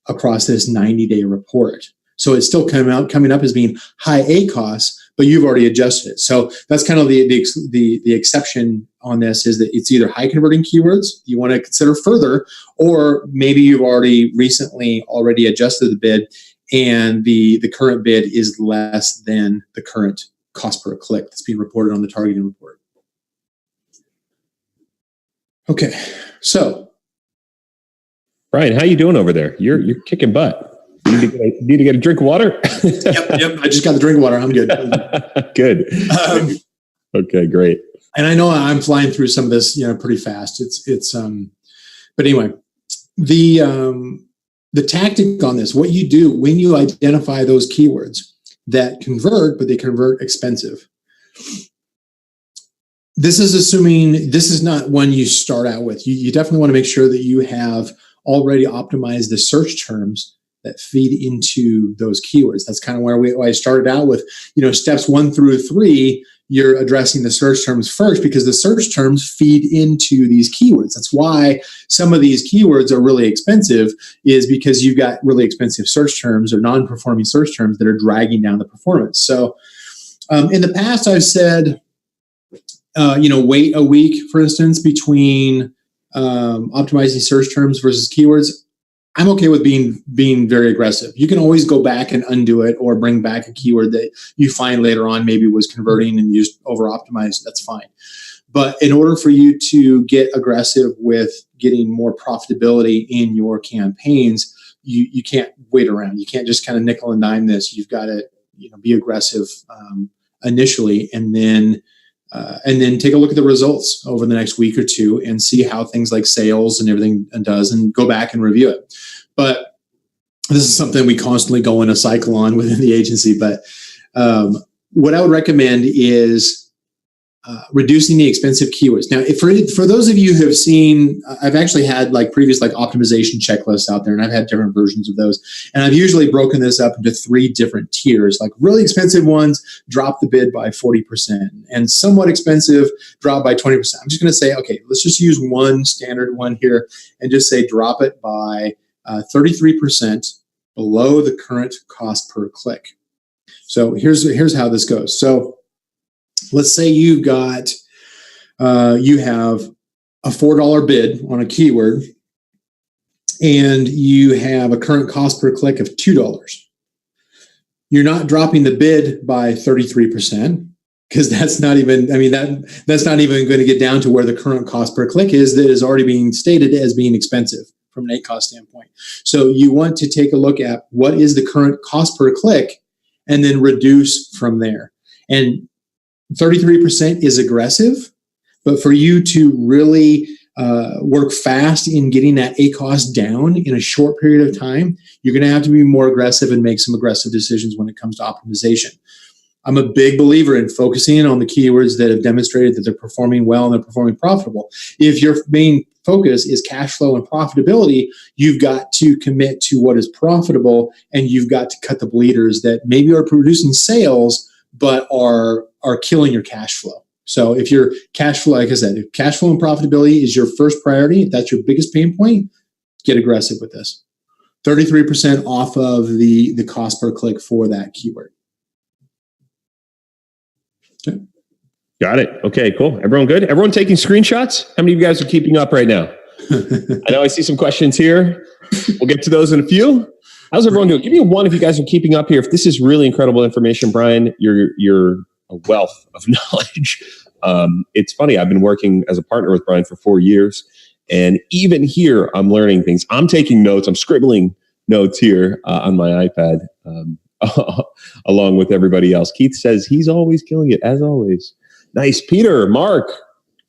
Speaker 2: across this 90-day report. So it's still coming up as being high ACoS, but you've already adjusted it. So that's kind of the exception on this, is that it's either high converting keywords you want to consider further, or maybe you've already adjusted the bid and the current bid is less than the current cost per click that's being reported on the targeting report. Okay, so
Speaker 1: Brian, how you doing over there? You're kicking butt. Need to get a drink of water?
Speaker 2: Yep. I just got the drink of water. I'm good.
Speaker 1: Good. Okay, great.
Speaker 2: And I know I'm flying through some of this, pretty fast. But anyway, the tactic on this, what you do when you identify those keywords that convert, but they convert expensive. This is assuming this is not one you start out with. You definitely want to make sure that you have already optimized the search terms that feed into those keywords. That's kind of where I started out with, steps 1 through 3, you're addressing the search terms first because the search terms feed into these keywords. That's why some of these keywords are really expensive, is because you've got really expensive search terms or non-performing search terms that are dragging down the performance. So in the past, I've said, wait a week, for instance, between optimizing search terms versus keywords. I'm okay with being very aggressive. You can always go back and undo it or bring back a keyword that you find later on maybe was converting and you just over-optimized. That's fine. But in order for you to get aggressive with getting more profitability in your campaigns, you can't wait around. You can't just kind of nickel and dime this. You've got to be aggressive initially, and then take a look at the results over the next week or two and see how things like sales and everything does, and go back and review it. But this is something we constantly go in a cycle on within the agency. But what I would recommend is reducing the expensive keywords. Now, for those of you who have seen, I've actually had previous optimization checklists out there, and I've had different versions of those. And I've usually broken this up into 3 different tiers. Really expensive ones, drop the bid by 40%, and somewhat expensive, drop by 20%. I'm just going to say, okay, let's just use one standard one here and just say drop it by 33% below the current cost per click. So here's how this goes. So let's say you have a $4 bid on a keyword and you have a current cost per click of $2. You're not dropping the bid by 33% because that's not even going to get down to where the current cost per click is, that is already being stated as being expensive from an ACoS standpoint. So you want to take a look at what is the current cost per click and then reduce from there. And 33% is aggressive, but for you to really work fast in getting that ACoS down in a short period of time, you're going to have to be more aggressive and make some aggressive decisions when it comes to optimization. I'm a big believer in focusing on the keywords that have demonstrated that they're performing well and they're performing profitable. If your main focus is cash flow and profitability, you've got to commit to what is profitable, and you've got to cut the bleeders that maybe are producing sales but are killing your cash flow. So if your cash flow, like I said, if cash flow and profitability is your first priority, if that's your biggest pain point, get aggressive with this. 33% off of the cost per click for that keyword.
Speaker 1: Okay. Got it. Okay, cool. Everyone good? Everyone taking screenshots? How many of you guys are keeping up right now? I know I see some questions here. We'll get to those in a few. How's everyone doing? Give me a 1 if you guys are keeping up here. If this is really incredible information, Brian, you're a wealth of knowledge. It's funny. I've been working as a partner with Brian for 4 years. And even here, I'm learning things. I'm taking notes. I'm scribbling notes here on my iPad along with everybody else. Keith says he's always killing it, as always. Nice. Peter, Mark,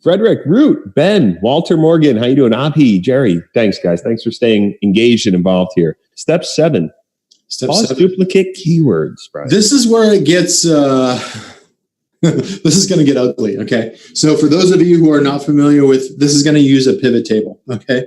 Speaker 1: Frederick, Root, Ben, Walter Morgan. How you doing? Abhi, Jerry. Thanks, guys. Thanks for staying engaged and involved here. Step 7. Pause duplicate keywords, Brian.
Speaker 2: This is where it gets... this is going to get ugly, okay? So for those of you who are not familiar with, this is going to use a pivot table, okay?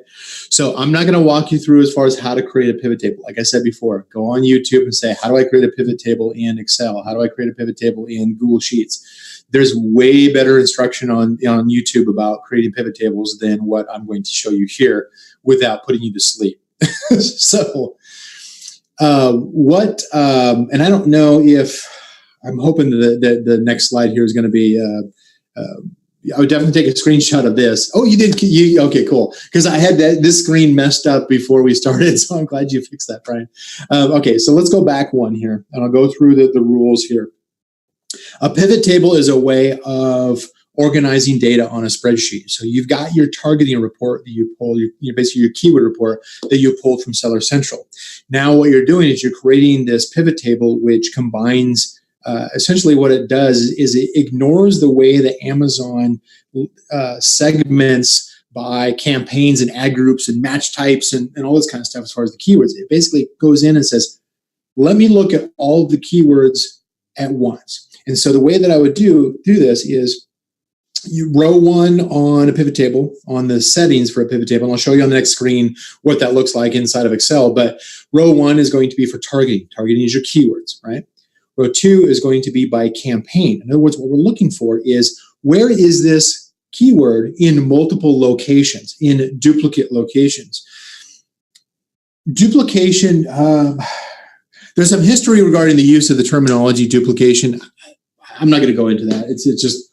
Speaker 2: So I'm not going to walk you through as far as how to create a pivot table. Like I said before, go on YouTube and say, how do I create a pivot table in Excel? How do I create a pivot table in Google Sheets? There's way better instruction on YouTube about creating pivot tables than what I'm going to show you here without putting you to sleep. So and I don't know if... I'm hoping that the next slide here is going to be, I would definitely take a screenshot of this. Oh, you did? Okay, cool. Because I had this screen messed up before we started, so I'm glad you fixed that, Brian. Okay, so let's go back one here, and I'll go through the rules here. A pivot table is a way of organizing data on a spreadsheet. So you've got your targeting report that you pull, basically your keyword report that you pulled from Seller Central. Now what you're doing is you're creating this pivot table which combines essentially what it does is it ignores the way that Amazon segments by campaigns and ad groups and match types and all this kind of stuff as far as the keywords. It basically goes in and says, let me look at all of the keywords at once. And so the way that I would do this is you row 1 on a pivot table, on the settings for a pivot table, and I'll show you on the next screen what that looks like inside of Excel, but row 1 is going to be for targeting. Targeting is your keywords, right? Row 2 is going to be by campaign. In other words, what we're looking for is where is this keyword in multiple locations, in duplicate locations. Duplication, there's some history regarding the use of the terminology duplication. I'm not going to go into that. It's just,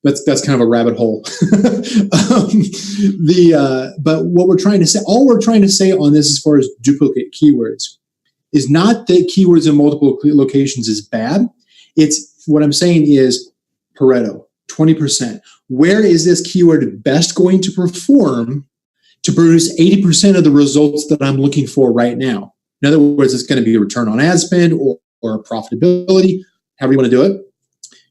Speaker 2: that's kind of a rabbit hole. But what we're trying to say, all we're trying to say on this as far as duplicate keywords is not that keywords in multiple locations is bad. It's what I'm saying is Pareto, 20%. Where is this keyword best going to perform to produce 80% of the results that I'm looking for right now? In other words, it's going to be a return on ad spend or profitability, however you want to do it.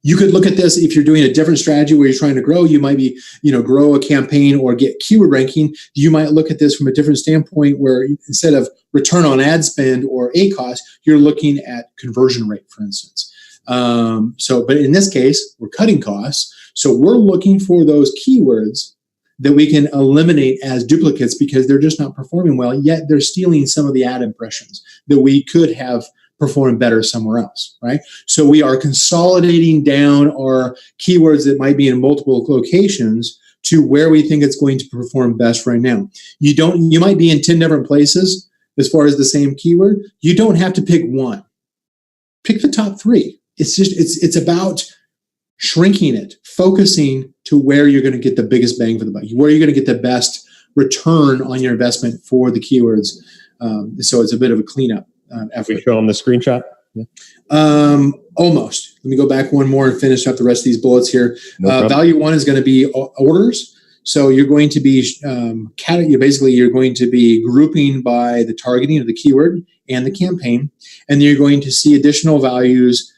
Speaker 2: You could look at this if you're doing a different strategy where you're trying to grow. You might be, grow a campaign or get keyword ranking. You might look at this from a different standpoint where instead of return on ad spend or ACoS, you're looking at conversion rate, for instance. But in this case, we're cutting costs. So we're looking for those keywords that we can eliminate as duplicates because they're just not performing well, yet they're stealing some of the ad impressions that we could have perform better somewhere else, right? So we are consolidating down our keywords that might be in multiple locations to where we think it's going to perform best right now. You might be in 10 different places as far as the same keyword. You don't have to pick one. Pick the top 3. It's about shrinking it, focusing to where you're going to get the biggest bang for the buck, where you're going to get the best return on your investment for the keywords. So it's a bit of a cleanup.
Speaker 1: Can we show them the screenshot? Yeah.
Speaker 2: Almost. Let me go back one more and finish up the rest of these bullets here. Value 1 is going to be orders. So you're going to be you're going to be grouping by the targeting of the keyword and the campaign, and you're going to see additional values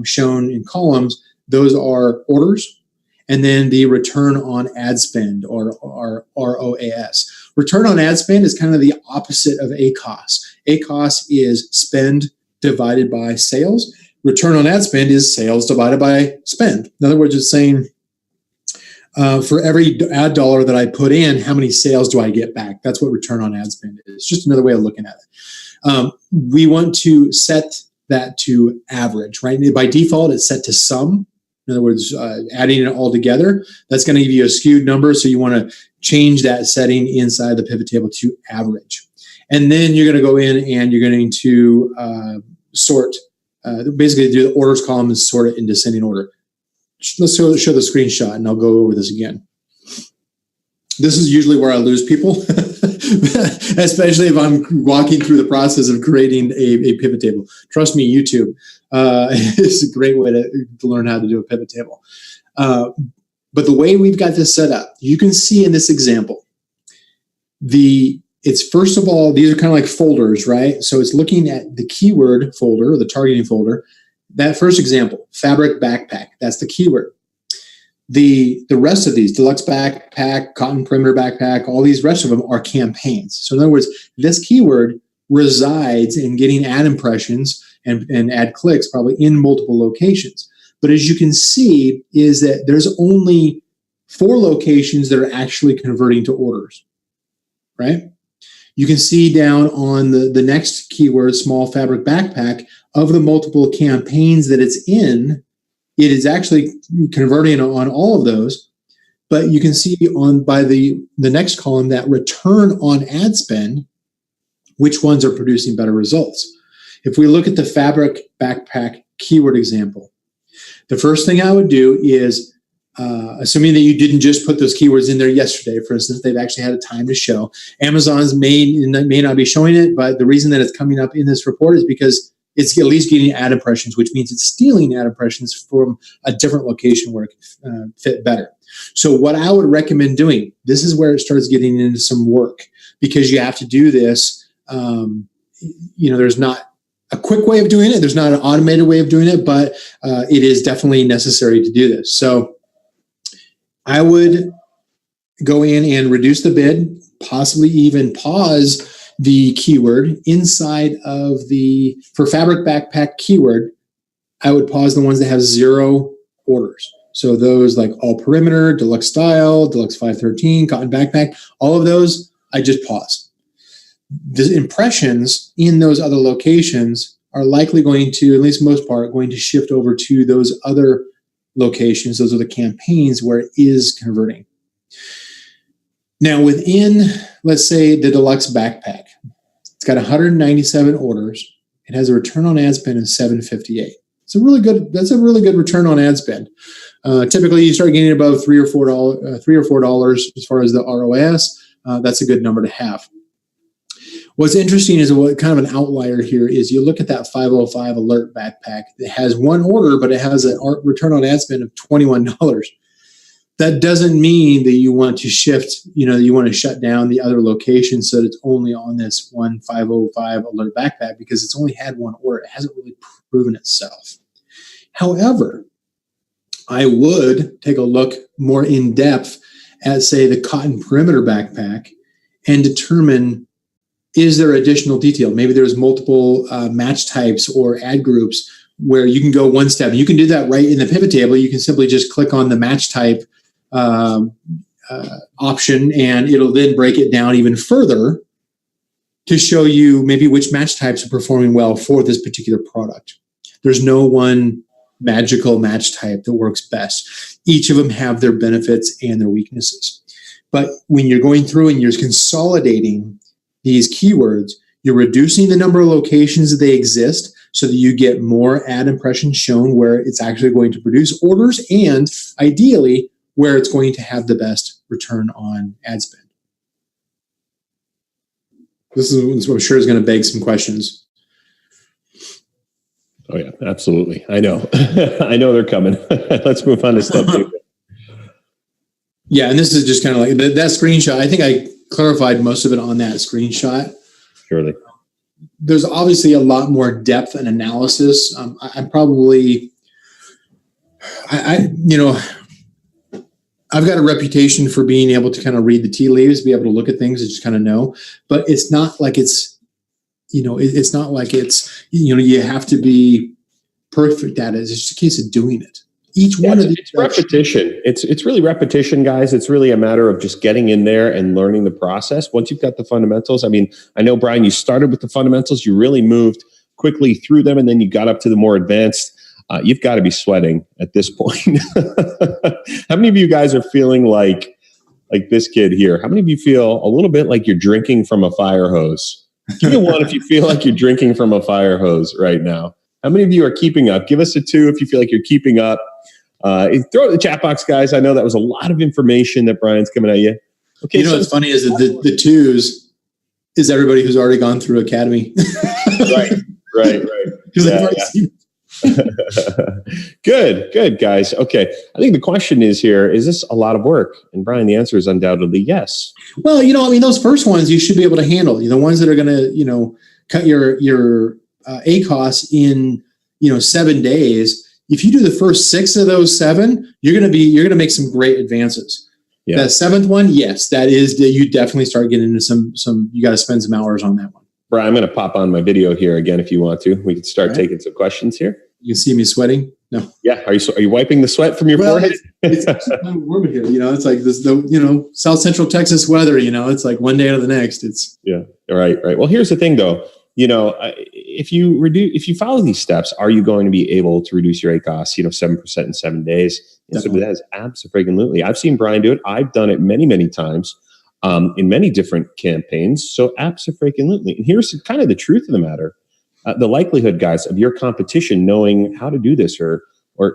Speaker 2: shown in columns. Those are orders, and then the return on ad spend or ROAS. Return on ad spend is kind of the opposite of ACoS. ACoS is spend divided by sales. Return on ad spend is sales divided by spend. In other words, it's saying for every ad dollar that I put in, how many sales do I get back? That's what return on ad spend is. Just another way of looking at it. We want to set that to average, right? By default, it's set to sum. In other words, adding it all together, that's going to give you a skewed number. So you want to change that setting inside the pivot table to average. And then you're going to go in and you're going to sort, basically do the orders column and sort it in descending order. Let's show the screenshot and I'll go over this again. This is usually where I lose people, especially if I'm walking through the process of creating a pivot table. Trust me, YouTube is a great way to learn how to do a pivot table. But the way we've got this set up, you can see in this example, it's first of all, these are kind of like folders, right? So it's looking at the keyword folder, or the targeting folder. That first example, fabric backpack, that's the keyword. The rest of these, deluxe backpack, cotton perimeter backpack, all these rest of them are campaigns. So in other words, this keyword resides in getting ad impressions and ad clicks probably in multiple locations. But as you can see is that there's only 4 locations that are actually converting to orders, right? You can see down on the next keyword, small fabric backpack, of the multiple campaigns that it's in, it is actually converting on all of those. But you can see by the next column that return on ad spend, which ones are producing better results. If we look at the fabric backpack keyword example, the first thing I would do is, assuming that you didn't just put those keywords in there yesterday, for instance, they've actually had a time to show. Amazon's may not be showing it, but the reason that it's coming up in this report is because it's at least getting ad impressions, which means it's stealing ad impressions from a different location where it fit better. So what I would recommend doing, this is where it starts getting into some work, because you have to do this. There's not a quick way of doing it. There's not an automated way of doing it, but it is definitely necessary to do this. So I would go in and reduce the bid, possibly even pause the keyword inside of for fabric backpack keyword. I would pause the ones that have 0 orders. So those like all perimeter, deluxe style, deluxe 513, cotton backpack, all of those, I just pause. The impressions in those other locations are likely going to, at least most part, going to shift over to those other locations. Those are the campaigns where it is converting. Now within, let's say, the deluxe backpack, it's got 197 orders. It has a return on ad spend of $7.58. That's a really good return on ad spend. Typically, you start getting above $3 or $4 as far as the ROAS. That's a good number to have. What's interesting is what kind of an outlier here is you look at that 505 alert backpack. It has 1 order, but it has a return on ad spend of $21. That doesn't mean that you want to shift, you want to shut down the other locations so that it's only on this 505 alert backpack because it's only had 1 order. It hasn't really proven itself. However, I would take a look more in depth at, say, the cotton perimeter backpack and determine, is there additional detail? Maybe there's multiple match types or ad groups where you can go one step. You can do that right in the pivot table. You can simply just click on the match type option, and it'll then break it down even further to show you maybe which match types are performing well for this particular product. There's no one magical match type that works best. Each of them have their benefits and their weaknesses. But when you're going through and you're consolidating these keywords, you're reducing the number of locations that they exist so that you get more ad impressions shown where it's actually going to produce orders, and ideally where it's going to have the best return on ad spend. This is what I'm sure is going to beg some questions.
Speaker 1: Oh yeah, absolutely. I know. I know they're coming. Let's move on to step 2.
Speaker 2: Yeah, and this is just kind of like that screenshot. I think I clarified most of it on that screenshot. Surely. There's obviously a lot more depth and analysis. I've got a reputation for being able to kind of read the tea leaves, be able to look at things and just kind of know. But it's not like it's, it's not like it's, you have to be perfect at it. It's just a case of doing it. Each one of these. It's repetition. It's really repetition, guys. It's really a matter of just getting in there and learning the process. Once you've got the fundamentals, I mean, I know, Brian, you started with the fundamentals. You really moved
Speaker 1: quickly through them and then you got up to the more advanced, you've got to be sweating at this point. How many of you guys are feeling like this kid here? How many of you feel a little bit like you're drinking from a fire hose? Give me a 1 if you feel like you're drinking from a fire hose right now. How many of you are keeping up? Give us a 2 if you feel like you're keeping up. Throw it in the chat box, guys. I know that was a lot of information that Brian's coming at you. Okay,
Speaker 2: what's funny is that the 2s is everybody who's already gone through Academy.
Speaker 1: right. Good, guys. Okay. I think the question is here, is this a lot of work? And Brian, the answer is undoubtedly yes.
Speaker 2: Well, those first ones you should be able to handle. The ones that are going to, cut your ACOS in, 7 days. If you do the first 6 of those 7, you're going to make some great advances. Yeah. That 7th one, yes, you definitely start getting into some, you got to spend some hours on that one.
Speaker 1: Brian, I'm going to pop on my video here again if you want to. We can start taking some questions here.
Speaker 2: You can see me sweating? No.
Speaker 1: Yeah. Are you wiping the sweat from your forehead?
Speaker 2: It's actually kind of warm here. It's like this, South Central Texas weather, it's like one day to the next.
Speaker 1: Yeah. Right. Well, here's the thing though. If you follow these steps, are you going to be able to reduce your ACOS, 7% in 7 days? And so that is absolutely. I've seen Brian do it. I've done it many, many times in many different campaigns. So absolutely. And here's kind of the truth of the matter. The likelihood, guys, of your competition knowing how to do this or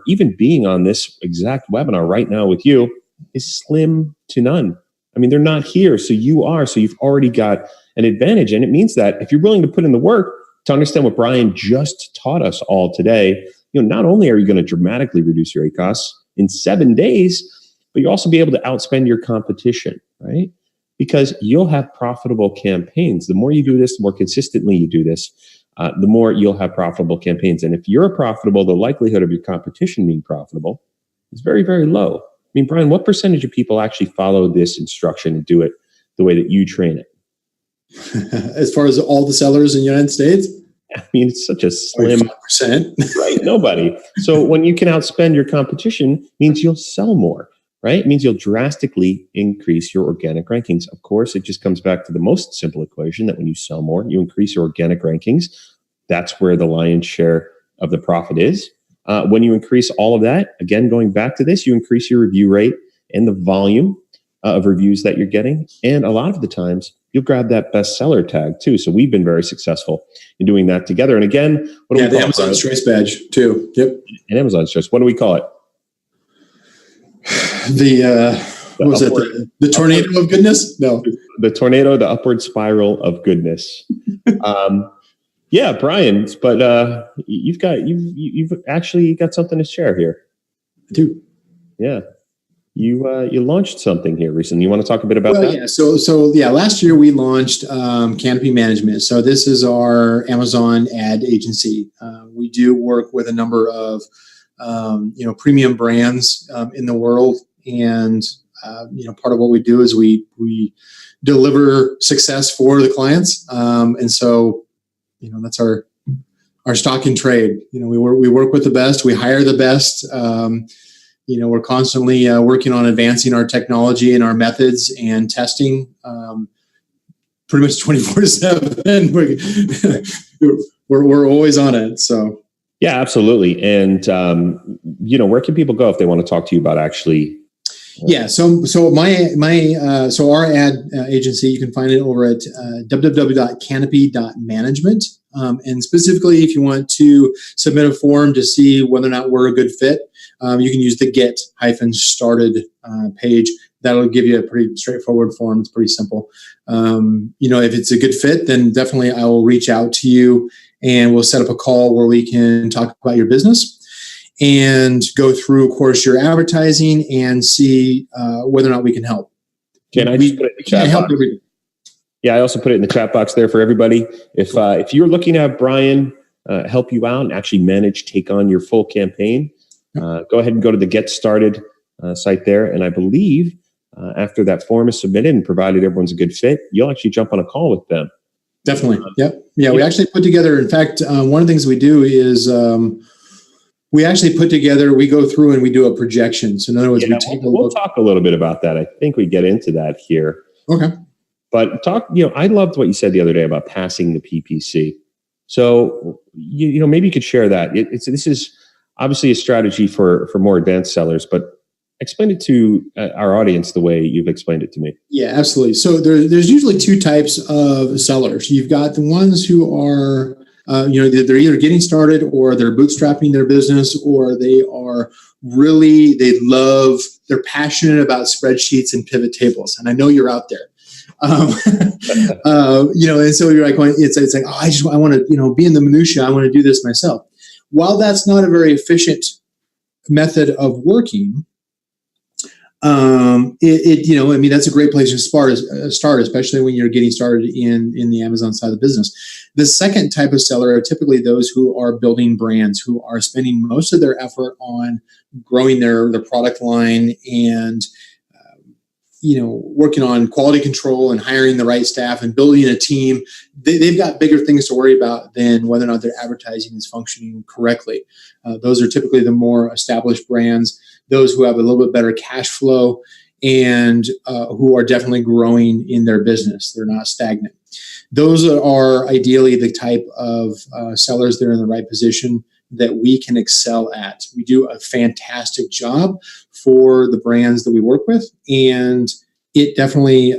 Speaker 1: even being on this exact webinar right now with you is slim to none. I mean, they're not here. So you are. So you've already got an advantage. And it means that if you're willing to put in the work to understand what Brian just taught us all today, not only are you going to dramatically reduce your ACOS in 7 days, but you'll also be able to outspend your competition, right? Because you'll have profitable campaigns. The more you do this, the more consistently you do this, the more you'll have profitable campaigns. And if you're profitable, the likelihood of your competition being profitable is very, very low. I mean, Brian, what percentage of people actually follow this instruction and do it the way that you train it?
Speaker 2: As far as all the sellers in the United States?
Speaker 1: I mean, it's such a slim
Speaker 2: 5%.
Speaker 1: Right? Nobody. So when you can outspend your competition, means you'll sell more, right? It means you'll drastically increase your organic rankings. Of course, it just comes back to the most simple equation that when you sell more, you increase your organic rankings. That's where the lion's share of the profit is. When you increase all of that, again, going back to this, you increase your review rate and the volume of reviews that you're getting. And a lot of the times, you'll grab that bestseller tag too. So we've been very successful in doing that together. And again, what do we call
Speaker 2: the Amazon Choice badge too. Yep.
Speaker 1: And Amazon's Choice. What do we call it?
Speaker 2: The tornado of goodness? No.
Speaker 1: The tornado, the upward spiral of goodness. Yeah, Brian, but you've actually got something to share here.
Speaker 2: I do.
Speaker 1: Yeah. You launched something here recently. You want to talk a bit about that?
Speaker 2: Yeah. So last year we launched Canopy Management. So this is our Amazon ad agency. We do work with a number of premium brands in the world, and part of what we do is we deliver success for the clients, and so that's our stock in trade. We work with the best. We hire the best. We're constantly working on advancing our technology and our methods and testing pretty much 24/7. We're always on it. So.
Speaker 1: Yeah, absolutely. And, where can people go if they want to talk to you about actually?
Speaker 2: Yeah. So our ad agency, you can find it over at www.canopy.management. And specifically, if you want to submit a form to see whether or not we're a good fit, you can use the get-started page. That'll give you a pretty straightforward form. It's pretty simple. If it's a good fit, then definitely I will reach out to you and we'll set up a call where we can talk about your business and go through, of course, your advertising and see whether or not we can help.
Speaker 1: Can I just put it in the chat box? Yeah, I also put it in the chat box there for everybody. If you're looking to have Brian help you out and actually take on your full campaign, go ahead and go to the Get Started site there. And I believe after that form is submitted and provided everyone's a good fit, you'll actually jump on a call with them.
Speaker 2: Definitely. Yep. Yeah, we actually put together, in fact, one of the things we do is we go through and we do a projection. So in other words,
Speaker 1: we'll talk a little bit about that. I think we get into that here.
Speaker 2: Okay.
Speaker 1: But I loved what you said the other day about passing the PPC. So maybe you could share that. This is obviously a strategy for more advanced sellers, but explain it to our audience the way you've explained it to me.
Speaker 2: Yeah, absolutely. So there's usually two types of sellers. You've got the ones who are, they're either getting started or they're bootstrapping their business, or they're passionate about spreadsheets and pivot tables. And I know you're out there. And so you're like, it's like, I want to, be in the minutia. I want to do this myself. While that's not a very efficient method of working, that's a great place to start, especially when you're getting started in the Amazon side of the business. The second type of seller are typically those who are building brands, who are spending most of their effort on growing their product line and, working on quality control and hiring the right staff and building a team. They've got bigger things to worry about than whether or not their advertising is functioning correctly. Those are typically the more established brands, those who have a little bit better cash flow and who are definitely growing in their business. They're not stagnant. Those are ideally the type of sellers that are in the right position that we can excel at. We do a fantastic job for the brands that we work with, and it definitely,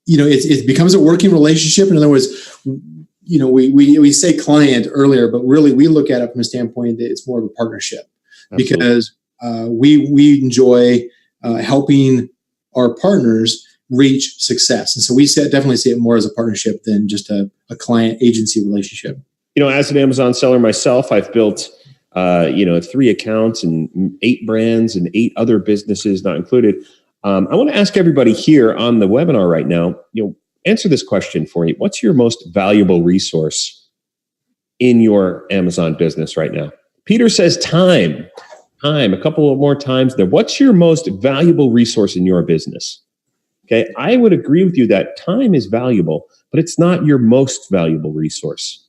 Speaker 2: it becomes a working relationship. In other words, we say client earlier, but really we look at it from a standpoint that it's more of a partnership. Absolutely. Because we enjoy helping our partners reach success, and so we definitely see it more as a partnership than just a client agency relationship.
Speaker 1: As an Amazon seller myself, I've built, 3 accounts and 8 brands and 8 other businesses not included. I want to ask everybody here on the webinar right now, answer this question for me. What's your most valuable resource in your Amazon business right now? Peter says time, a couple of more times there. What's your most valuable resource in your business? Okay, I would agree with you that time is valuable, but it's not your most valuable resource.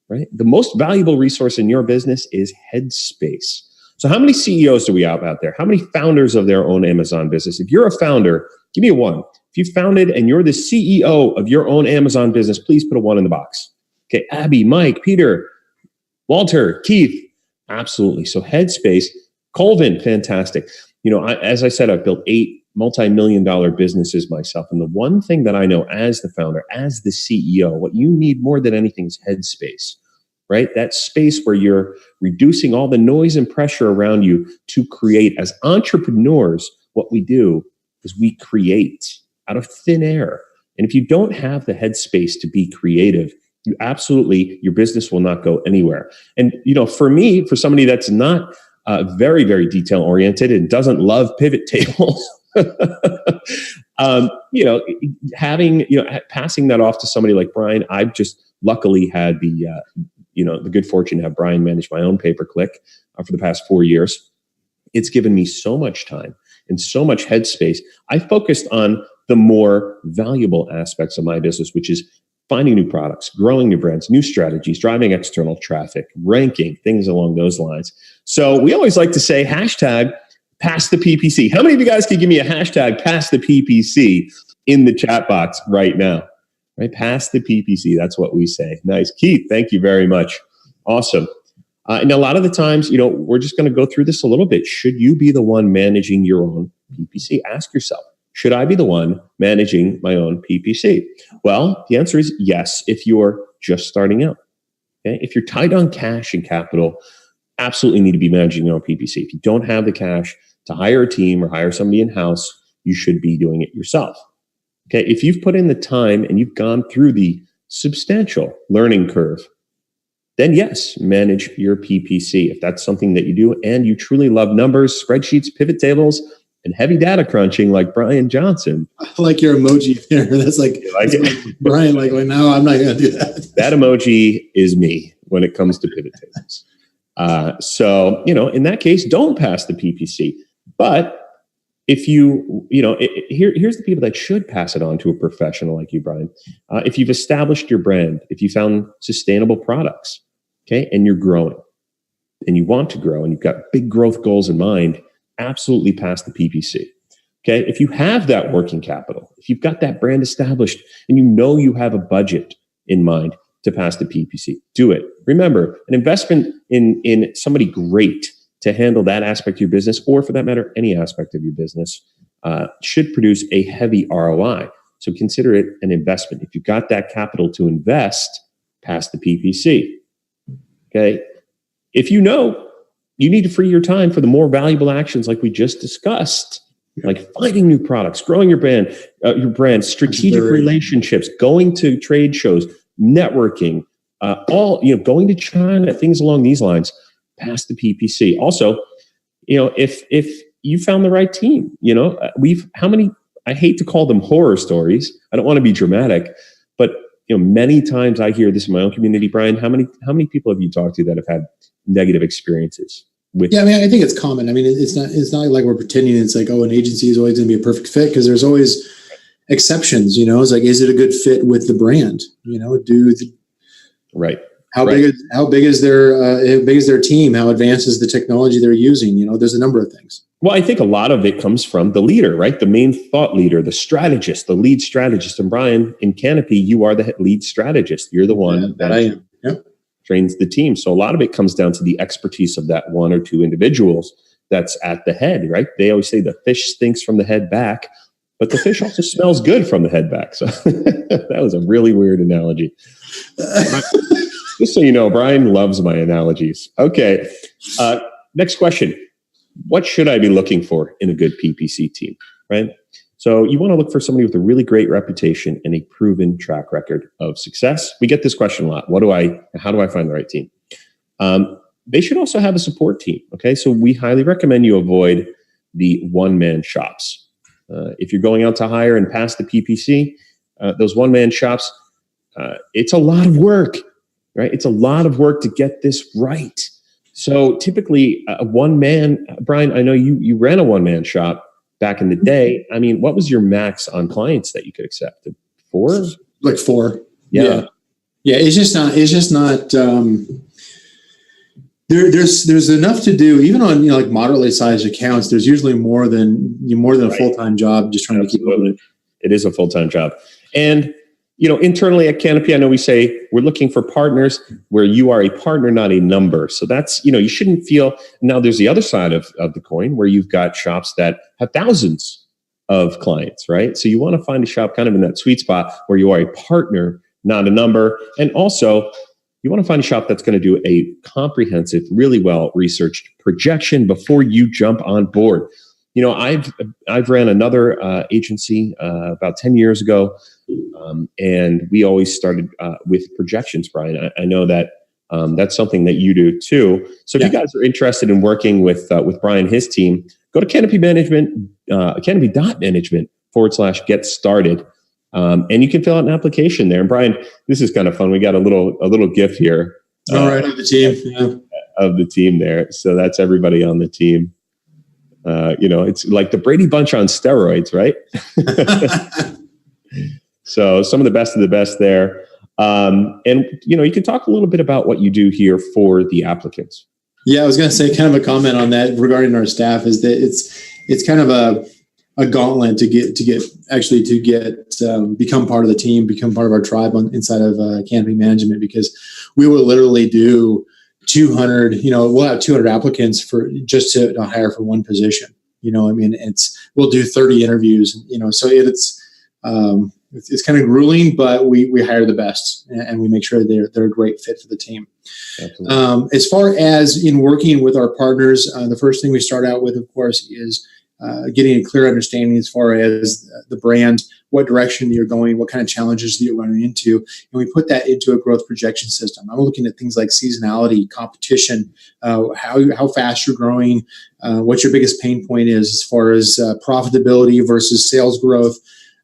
Speaker 1: Right? The most valuable resource in your business is headspace. So how many CEOs do we have out there? How many founders of their own Amazon business? If you're a founder, give me a 1. If you founded and you're the CEO of your own Amazon business, please put a 1 in the box. Okay, Abby, Mike, Peter, Walter, Keith, absolutely. So headspace, Colvin, fantastic. As I said, I've built 8 multi-million-dollar businesses myself. And the one thing that I know as the founder, as the CEO, what you need more than anything is headspace, right? That space where you're reducing all the noise and pressure around you to create. As entrepreneurs, what we do is we create out of thin air. And if you don't have the headspace to be creative, your business will not go anywhere. And, for me, for somebody that's not very, very detail oriented and doesn't love pivot tables, passing that off to somebody like Brian, I've just luckily had the good fortune to have Brian manage my own pay-per-click for the past 4 years. It's given me so much time and so much headspace. I focused on the more valuable aspects of my business, which is finding new products, growing new brands, new strategies, driving external traffic, ranking, things along those lines. So we always like to say hashtag pass the PPC. How many of you guys can give me a hashtag pass the PPC in the chat box right now? Right, pass the PPC. That's what we say. Nice. Keith, thank you very much. Awesome. And a lot of the times, we're just going to go through this a little bit. Should you be the one managing your own PPC? Ask yourself, should I be the one managing my own PPC? Well, the answer is yes, if you're just starting out. Okay? If you're tight on cash and capital, absolutely need to be managing your own PPC. If you don't have the cash to hire a team or hire somebody in-house, you should be doing it yourself. Okay, if you've put in the time and you've gone through the substantial learning curve, then yes, manage your PPC. If that's something that you do and you truly love numbers, spreadsheets, pivot tables, and heavy data crunching like Brian Jhonson.
Speaker 2: I like your emoji there. That's like Brian, no, I'm not going to do that.
Speaker 1: That emoji is me when it comes to pivot tables. So, in that case, don't pass the PPC. But if here's the people that should pass it on to a professional like you, Brian. If you've established your brand, if you found sustainable products, okay, and you're growing and you want to grow and you've got big growth goals in mind, absolutely pass the PPC. Okay. If you have that working capital, if you've got that brand established and you have a budget in mind, to pass the PPC. Do it. Remember, an investment in somebody great to handle that aspect of your business, or for that matter, any aspect of your business, should produce a heavy ROI. So consider it an investment. If you've got that capital to invest, pass the PPC. Okay. If you know you need to free your time for the more valuable actions like we just discussed, like finding new products, growing your brand, strategic relationships, going to trade shows, networking, going to China, things along these lines, pass the PPC. Also, if you found the right team, I hate to call them horror stories. I don't want to be dramatic, but many times I hear this in my own community, Brian. How many people have you talked to that have had negative experiences with?
Speaker 2: Yeah, I mean, I think it's common. I mean, it's not like we're pretending it's like, oh, an agency is always going to be a perfect fit, because there's always exceptions. It's like, is it a good fit with the brand?
Speaker 1: Right.
Speaker 2: How big is their team? How advanced is the technology they're using? There's a number of things.
Speaker 1: Well, I think a lot of it comes from the leader, right? The main thought leader, the strategist, the lead strategist. And Brian, in Canopy, you are the lead strategist. You're the one
Speaker 2: that I am. Yep.
Speaker 1: Trains the team. So a lot of it comes down to the expertise of that one or two individuals that's at the head, right? They always say the fish stinks from the head back, but the fish also smells good from the head back. So that was a really weird analogy. Just so you know, Brian loves my analogies. Okay. Next question. What should I be looking for in a good PPC team, right? So you want to look for somebody with a really great reputation and a proven track record of success. We get this question a lot. How do I find the right team? They should also have a support team. Okay. So we highly recommend you avoid the one-man shops. If you're going out to hire and pass the PPC, those one-man shops, it's a lot of work, right? It's a lot of work to get this right. So typically a one-man, Brian, I know you ran a one-man shop back in the day. I mean, what was your max on clients that you could accept? 4?
Speaker 2: Like 4.
Speaker 1: Yeah.
Speaker 2: Yeah. It's just not, there's enough to do, even on, like moderately sized accounts. There's usually more than a full-time job just trying to keep up with it.
Speaker 1: It is a full-time job. And, internally at Canopy, I know we say we're looking for partners where you are a partner, not a number. So that's, you shouldn't feel. Now there's the other side of the coin where you've got shops that have thousands of clients, right? So you want to find a shop kind of in that sweet spot where you are a partner, not a number. And also you want to find a shop that's going to do a comprehensive, really well-researched projection before you jump on board. I've ran another agency about 10 years ago, and we always started with projections, Brian. I know that that's something that you do too. So if you guys are interested in working with Brian and his team, go to Canopy Management, canopy.management/get started. And you can fill out an application there. And Brian, this is kind of fun. We got a little gift here.
Speaker 2: All right, of the team. Yeah.
Speaker 1: Of the team there. So that's everybody on the team. It's like the Brady Bunch on steroids, right? So some of the best there. And you can talk a little bit about what you do here for the applicants.
Speaker 2: Yeah, I was going to say kind of a comment on that regarding our staff is that it's kind of a gauntlet to become part of the team, become part of our tribe inside of Canopy Management, because we will literally do 200, we'll have 200 applicants for just to hire for one position. We'll do 30 interviews, so it's kind of grueling, but we hire the best and we make sure they're a great fit for the team. As far as in working with our partners, the first thing we start out with, of course, is getting a clear understanding as far as the brand, what direction you're going, what kind of challenges that you're running into. And we put that into a growth projection system. I'm looking at things like seasonality, competition, how fast you're growing, what your biggest pain point is as far as profitability versus sales growth.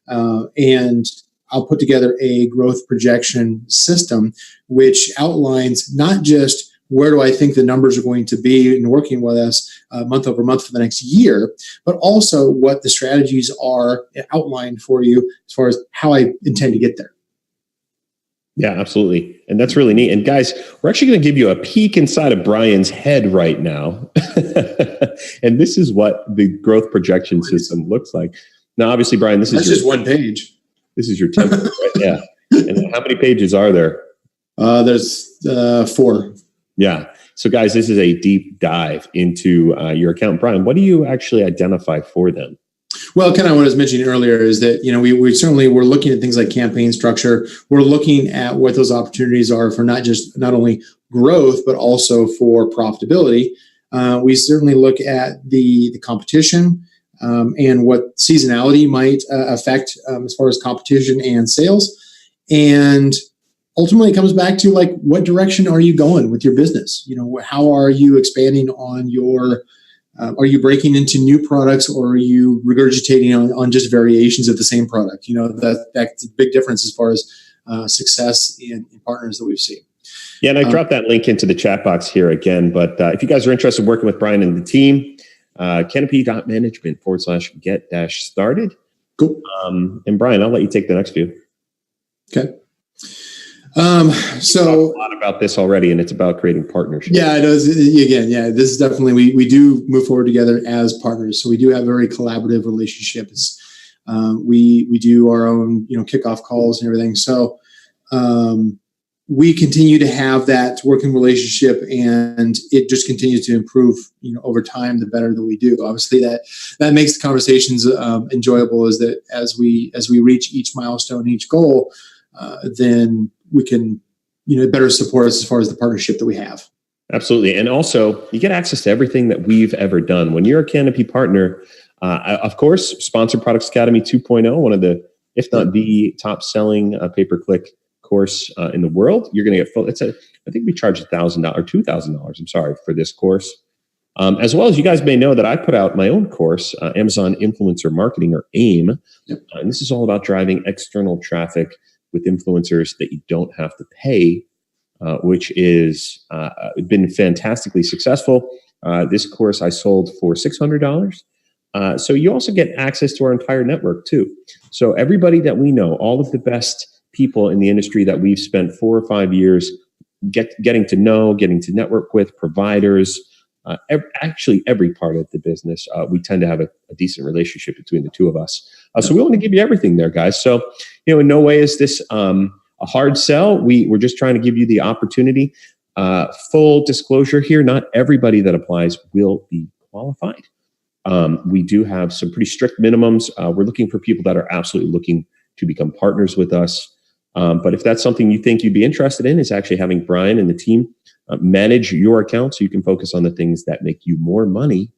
Speaker 2: And I'll put together a growth projection system, which outlines not just where do I think the numbers are going to be in working with us month over month for the next year, but also what the strategies are outlined for you as far as how I intend to get there.
Speaker 1: Yeah, absolutely. And that's really neat. And guys, we're actually going to give you a peek inside of Brian's head right now. And this is what the growth projection system looks like. Now, obviously, Brian, that's just one page. This is your template, right? Yeah. And how many pages are there?
Speaker 2: There's 4.
Speaker 1: Yeah. So guys, this is a deep dive into your account. Brian, what do you actually identify for them?
Speaker 2: Well, kind of what I was mentioning earlier is that, we certainly we're looking at things like campaign structure. We're looking at what those opportunities are for not only growth, but also for profitability. We certainly look at the competition and what seasonality might affect as far as competition and sales. And ultimately, it comes back to like, what direction are you going with your business? How are you expanding on your are you breaking into new products, or are you regurgitating on just variations of the same product? That's a big difference as far as success in partners that we've seen.
Speaker 1: Yeah, and I dropped that link into the chat box here again. But if you guys are interested in working with Brian and the team, canopy.management/get-started.
Speaker 2: Cool.
Speaker 1: And Brian, I'll let you take the next few.
Speaker 2: Okay.
Speaker 1: So a lot about this already, and it's about creating partnerships.
Speaker 2: Yeah, it is. Again, yeah, this is definitely, we do move forward together as partners. So we do have very collaborative relationships. We do our own, kickoff calls and everything. So we continue to have that working relationship, and it just continues to improve, over time, the better that we do. Obviously that makes the conversations enjoyable, is that as we reach each milestone, each goal, then we can, better support us as far as the partnership that we have.
Speaker 1: Absolutely. And also, you get access to everything that we've ever done. When you're a Canopy partner, of course, Sponsored Products Academy 2.0, one of the, if not the top selling pay-per-click course in the world, you're going to get full. I think we charge $1,000 or $2,000, I'm sorry, for this course. As well as, you guys may know that I put out my own course, Amazon Influencer Marketing, or AIM. Yep. And this is all about driving external traffic with influencers that you don't have to pay, which is been fantastically successful. This course I sold for $600. So you also get access to our entire network too. So everybody that we know, all of the best people in the industry that we've spent 4 or 5 years getting to know, getting to network with, providers, actually every part of the business, we tend to have a decent relationship between the two of us. So we want to give you everything there, guys. So, in no way is this a hard sell. We're just trying to give you the opportunity. Full disclosure here, not everybody that applies will be qualified. We do have some pretty strict minimums. We're looking for people that are absolutely looking to become partners with us. But if that's something you think you'd be interested in, is actually having Brian and the team manage your account so you can focus on the things that make you more money,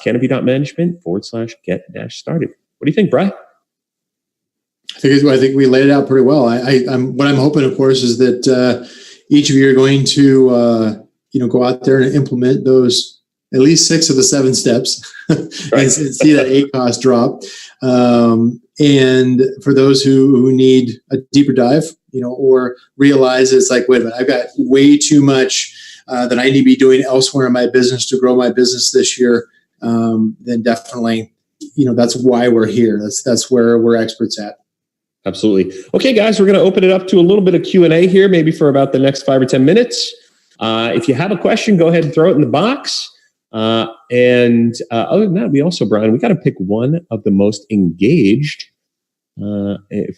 Speaker 1: canopy.management/get-started. What do you think, Brian?
Speaker 2: I think we laid it out pretty well. What I'm hoping, of course, is that each of you are going to go out there and implement those at least 6 of the 7 steps, right, and see that ACOS drop. And for those who need a deeper dive, or realize it's like, wait a minute, I've got way too much that I need to be doing elsewhere in my business to grow my business this year, then definitely, that's why we're here. That's where we're experts at.
Speaker 1: Absolutely. Okay, guys, we're going to open it up to a little bit of Q&A here, maybe for about the next 5 or 10 minutes. If you have a question, go ahead and throw it in the box. And other than that, Brian, we got to pick one of the most engaged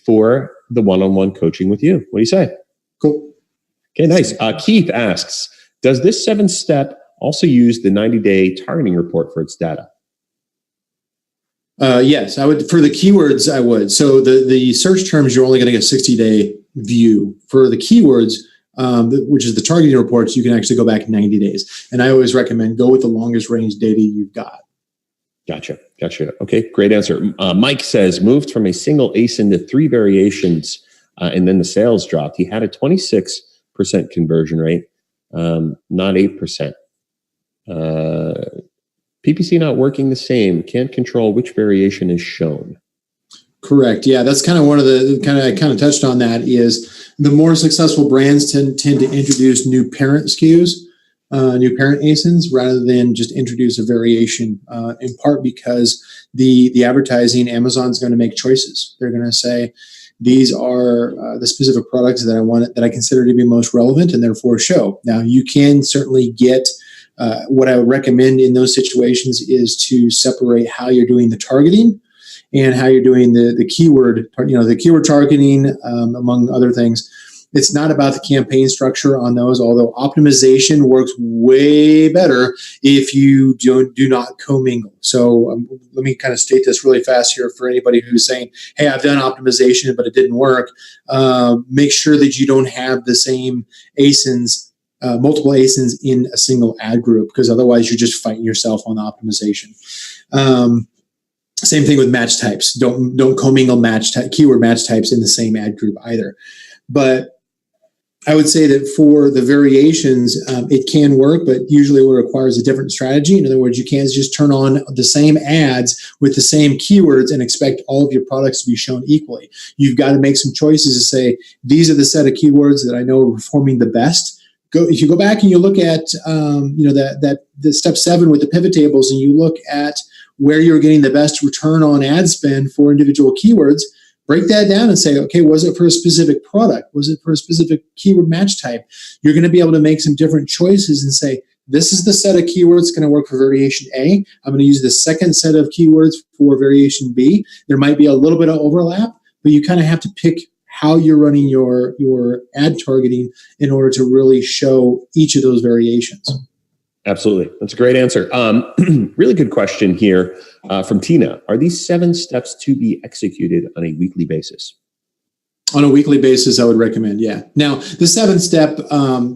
Speaker 1: for the one-on-one coaching with you. What do you say?
Speaker 2: Cool.
Speaker 1: Okay, nice. Keith asks, does this 7-step also use the 90-day targeting report for its data?
Speaker 2: Yes, I would. For the keywords, I would. So the search terms, you're only going to get a 60-day view. For the keywords, which is the targeting reports, you can actually go back 90 days. And I always recommend go with the longest range data you've got. Gotcha.
Speaker 1: Okay, great answer. Mike says, moved from a single ASIN to 3 variations, and then the sales dropped. He had a 26% conversion rate, not 8%. PPC not working the same. Can't control which variation is shown.
Speaker 2: Correct. Yeah, that's kind of one of the I kind of touched on that. Is the more successful brands tend to introduce new parent SKUs, new parent ASINs, rather than just introduce a variation. In part because the advertising, Amazon's going to make choices. They're going to say, these are the specific products that I consider to be most relevant, and therefore show. Now, you can certainly get. What I would recommend in those situations is to separate how you're doing the targeting and how you're doing the keyword, the keyword targeting, among other things, It's not about the campaign structure on those, although optimization works way better if you do not commingle. So let me kind of state this really fast here for anybody who's saying, hey, I've done optimization, but it didn't work. Make sure that you don't have the same ASINs, multiple ASINs in a single ad group, because otherwise you're just fighting yourself on the optimization. Same thing with match types. Don't commingle keyword match types in the same ad group either. But I would say that for the variations, it can work, but usually it requires a different strategy. In other words, you can't just turn on the same ads with the same keywords and expect all of your products to be shown equally. You've got to make some choices to say, these are the set of keywords that I know are performing the best. If you go back and you look at the step 7 with the pivot tables, and you look at where you're getting the best return on ad spend for individual keywords, break that down and say, okay, was it for a specific product? Was it for a specific keyword match type? You're going to be able to make some different choices and say, this is the set of keywords that's going to work for variation A. I'm going to use the second set of keywords for variation B. There might be a little bit of overlap, but you kind of have to pick how you're running your ad targeting in order to really show each of those variations.
Speaker 1: Absolutely. That's a great answer. Really good question here from Tina. Are these 7 steps to be executed on a weekly basis?
Speaker 2: On a weekly basis, I would recommend, yeah. Now, the 7th step,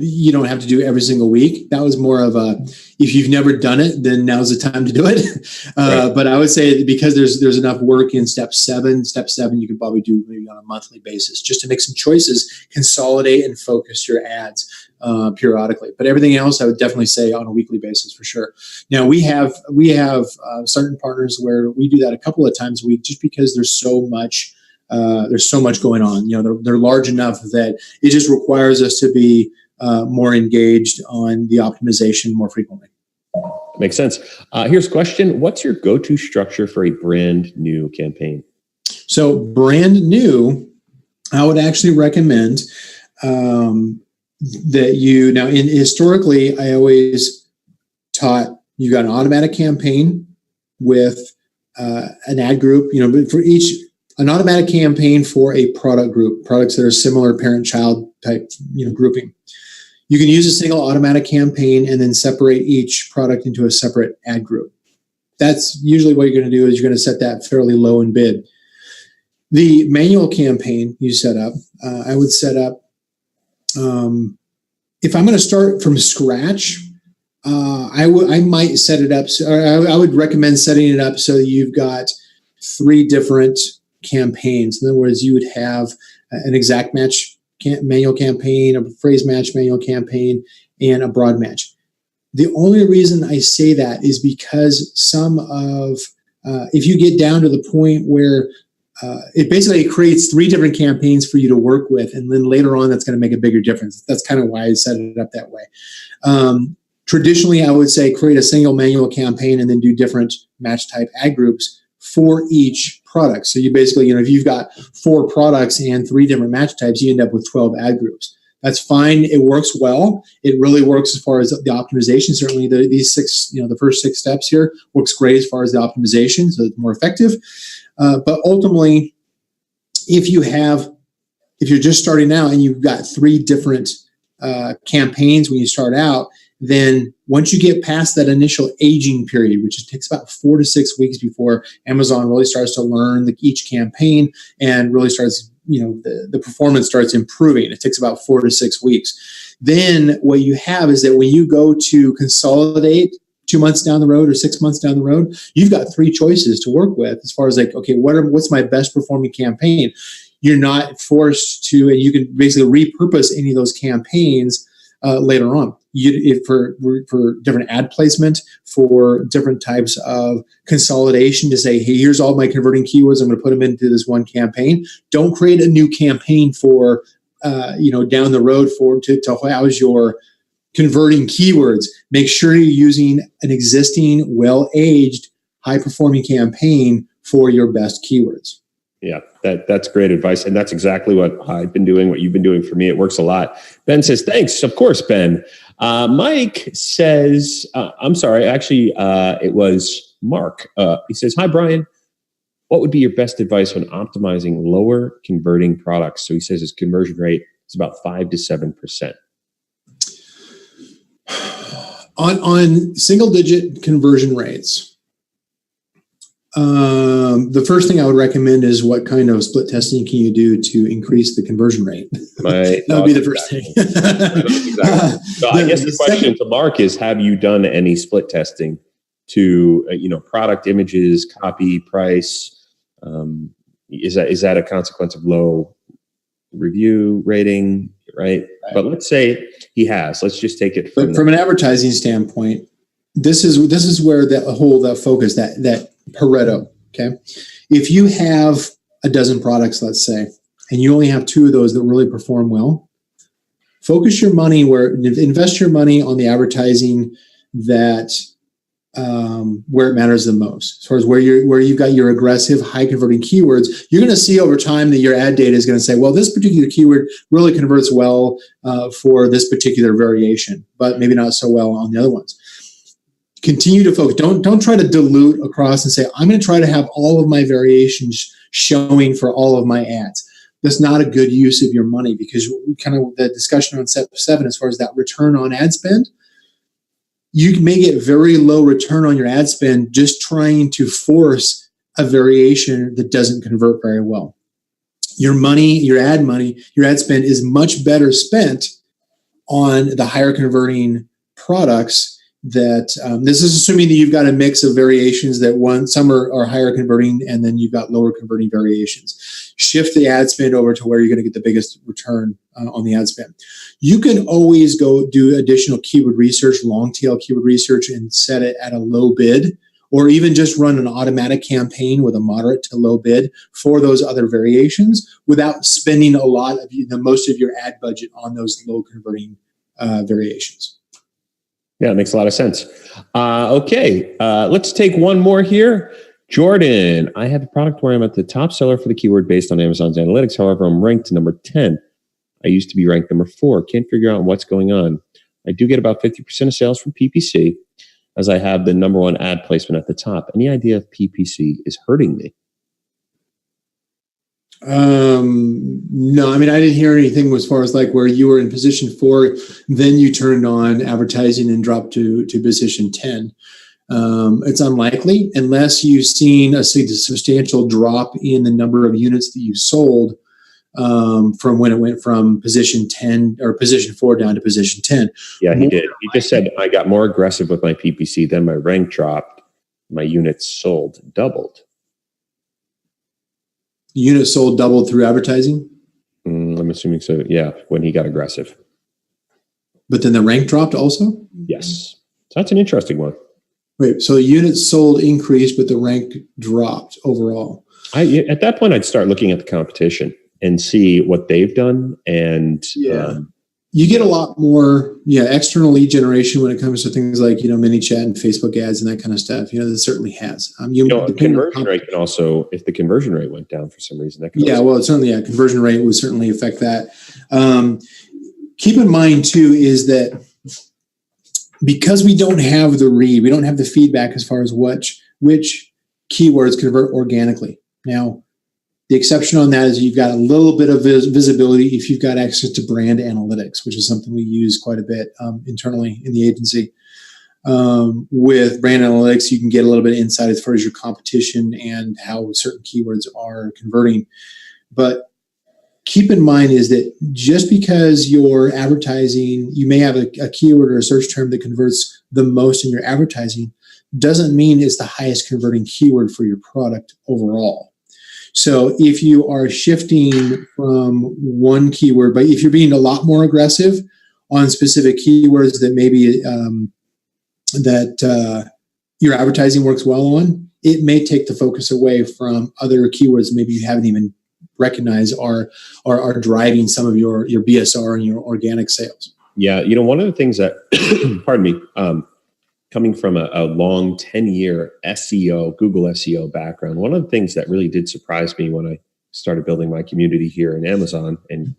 Speaker 2: you don't have to do every single week. That was more of a, if you've never done it, then now's the time to do it. Right. But I would say because there's enough work in step 7, you can probably do maybe on a monthly basis, just to make some choices, consolidate and focus your ads periodically. But everything else, I would definitely say on a weekly basis for sure. Now, we have certain partners where we do that a couple of times a week, just because there's so much going on. You know, they're large enough that it just requires us to be more engaged on the optimization more frequently.
Speaker 1: Makes sense. Here's a question. What's your go-to structure for a brand new campaign?
Speaker 2: So brand new, I would actually recommend that historically, I always taught you got an automatic campaign with an ad group, but for an automatic campaign for a product group, products that are similar parent-child type, grouping. You can use a single automatic campaign and then separate each product into a separate ad group. That's usually what you're going to do, is you're going to set that fairly low in bid. The manual campaign you set up, I would set up, if I'm going to start from scratch, I might set it up. I would recommend setting it up so that you've got 3 different campaigns. In other words, you would have an exact match manual campaign, a phrase match manual campaign, and a broad match. The only reason I say that is because if you get down to the point where it basically creates 3 different campaigns for you to work with, and then later on that's going to make a bigger difference. That's kind of why I set it up that way. Traditionally, I would say create a single manual campaign and then do different match type ad groups for each product. So you basically, if you've got 4 products and 3 different match types, you end up with 12 ad groups. That's fine. It works well. It really works as far as the optimization. Certainly these 6, the first 6 steps here works great as far as the optimization. So it's more effective. But ultimately, if you're just starting out and you've got 3 different campaigns when you start out, then once you get past that initial aging period, which takes about 4 to 6 weeks before Amazon really starts to learn each campaign and really starts, the performance starts improving. It takes about 4 to 6 weeks. Then what you have is that when you go to consolidate 2 months down the road or 6 months down the road, you've got 3 choices to work with as far as okay, what's my best performing campaign? You're not forced to, and you can basically repurpose any of those campaigns later on. For different ad placement, for different types of consolidation, to say, hey, here's all my converting keywords, I'm going to put them into this one campaign. Don't create a new campaign for down the road to house your converting keywords. Make sure you're using an existing, well-aged, high-performing campaign for your best keywords.
Speaker 1: Yeah, that's great advice. And that's exactly what I've been doing, what you've been doing for me. It works a lot. Ben says, thanks. Of course, Ben. Mike says, I'm sorry, actually, it was Mark. He says, hi, Brian. What would be your best advice on optimizing lower converting products? So he says his conversion rate is about 5 to 7%.
Speaker 2: On single digit conversion rates, the first thing I would recommend is what kind of split testing can you do to increase the conversion rate? That would be the first thing.
Speaker 1: Exactly. So I guess the question to Mark is, have you done any split testing to, product images, copy, price? Is that a consequence of low review rating, right? But let's say he has. Let's just take it
Speaker 2: from an advertising standpoint. This is where that focus, that Pareto. Okay, if you have a dozen products, let's say, and you only have 2 of those that really perform well, invest your money on the advertising that where it matters the most, as far as where you've got your aggressive, high converting keywords. You're going to see over time that your ad data is going to say, well, this particular keyword really converts well for this particular variation, but maybe not so well on the other ones. Continue to focus. Don't try to dilute across and say, I'm going to try to have all of my variations showing for all of my ads. That's not a good use of your money, because kind of the discussion on step 7, as far as that return on ad spend, you may get very low return on your ad spend just trying to force a variation that doesn't convert very well. Your ad spend is much better spent on the higher converting products. That this is assuming that you've got a mix of variations that some are higher converting, and then you've got lower converting variations. Shift the ad spend over to where you're going to get the biggest return on the ad spend. You can always go do additional keyword research, long tail keyword research, and set it at a low bid, or even just run an automatic campaign with a moderate to low bid for those other variations without spending a lot of most of your ad budget on those low converting variations.
Speaker 1: Yeah, it makes a lot of sense. Okay, let's take one more here. Jordan, I have a product where I'm at the top seller for the keyword based on Amazon's analytics. However, I'm ranked number 10. I used to be ranked number 4. Can't figure out what's going on. I do get about 50% of sales from PPC, as I have the number 1 ad placement at the top. Any idea if PPC is hurting me?
Speaker 2: No, I mean, I didn't hear anything as far as like where you were in position 4, then you turned on advertising and dropped to position 10. It's unlikely, unless you've seen a substantial drop in the number of units that you sold from when it went from position 10 or position 4 down to position 10.
Speaker 1: Yeah, he did. He just said, I got more aggressive with my PPC, then my rank dropped, my units sold doubled.
Speaker 2: Units sold doubled through advertising?
Speaker 1: I'm assuming so, yeah, when he got aggressive.
Speaker 2: But then the rank dropped also?
Speaker 1: Yes. So that's an interesting one.
Speaker 2: Wait, so units sold increased, but the rank dropped overall.
Speaker 1: At that point, I'd start looking at the competition and see what they've done. And
Speaker 2: you get a lot more external lead generation when it comes to things like ManyChat and Facebook ads and that kind of stuff. That certainly has.
Speaker 1: The conversion rate can also, if the conversion rate went down for some reason, that can
Speaker 2: conversion rate would certainly affect that. Keep in mind too is that because we don't have the read, we don't have the feedback as far as which keywords convert organically. Now, the exception on that is you've got a little bit of visibility if you've got access to brand analytics, which is something we use quite a bit internally in the agency. With brand analytics, you can get a little bit of insight as far as your competition and how certain keywords are converting. But keep in mind is that just because you're advertising, you may have a keyword or a search term that converts the most in your advertising, doesn't mean it's the highest converting keyword for your product overall. So if you are shifting from one keyword, but if you're being a lot more aggressive on specific keywords that maybe your advertising works well on, it may take the focus away from other keywords maybe you haven't even recognized are driving some of your BSR and your organic sales.
Speaker 1: Yeah, one of the things that, pardon me, coming from a long 10-year SEO, Google SEO background, one of the things that really did surprise me when I started building my community here in Amazon and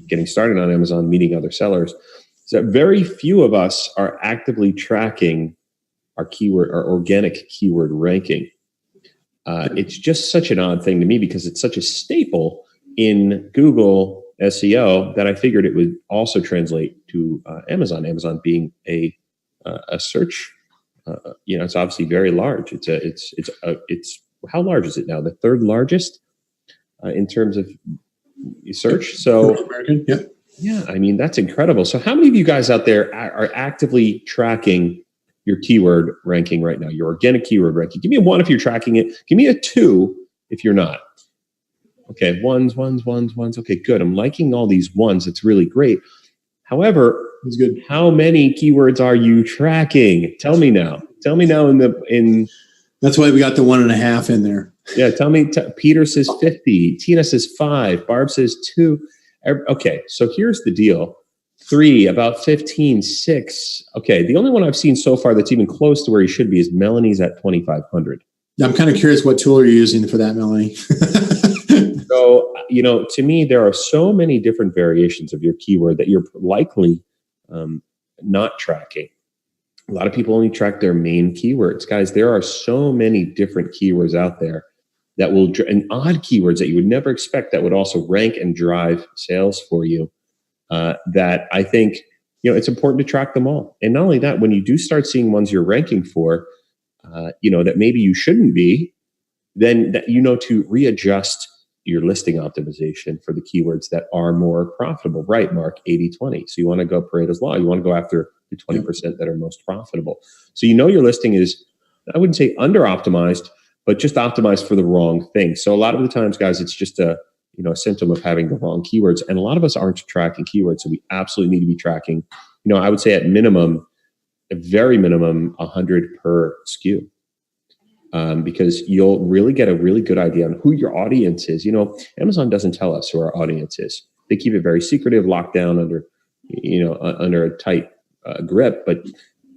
Speaker 1: getting started on Amazon, meeting other sellers, is that very few of us are actively tracking our organic keyword ranking. It's just such an odd thing to me because it's such a staple in Google SEO that I figured it would also translate to Amazon. Amazon being a search, it's obviously very large. It's how large is it now? The third largest in terms of search. So
Speaker 2: American, yeah.
Speaker 1: Yeah, I mean, that's incredible. So how many of you guys out there are actively tracking your keyword ranking right now, your organic keyword ranking? Give me a 1 if you're tracking it. Give me a 2 if you're not. Okay, ones. Okay, good. I'm liking all these ones. It's really great. However,
Speaker 2: That's good.
Speaker 1: how many keywords are you tracking? Tell me now. Tell me now
Speaker 2: That's why we got the 1.5 in there.
Speaker 1: Yeah, tell me. Peter says 50. Tina says 5. Barb says 2. Okay, so here's the deal. 3, about 15, 6. Okay, the only one I've seen so far that's even close to where he should be is Melanie's at 2,500.
Speaker 2: I'm kind of curious what tool you're using for that, Melanie.
Speaker 1: So, to me, there are so many different variations of your keyword that you're likely not tracking. A lot of people only track their main keywords. Guys, there are so many different keywords out there that will, and odd keywords that you would never expect that would also rank and drive sales for you, that I think, it's important to track them all. And not only that, when you do start seeing ones you're ranking for, that maybe you shouldn't be, then to readjust your listing optimization for the keywords that are more profitable, right, Mark? 80-20. So you want to go Pareto's Law. You want to go after the 20% that are most profitable. So your listing is, I wouldn't say under-optimized, but just optimized for the wrong thing. So a lot of the times, guys, it's just a symptom of having the wrong keywords. And a lot of us aren't tracking keywords. So we absolutely need to be tracking, I would say at minimum, a very minimum, 100 per SKU. Because you'll really get a really good idea on who your audience is. Amazon doesn't tell us who our audience is. They keep it very secretive, locked down under a tight grip. But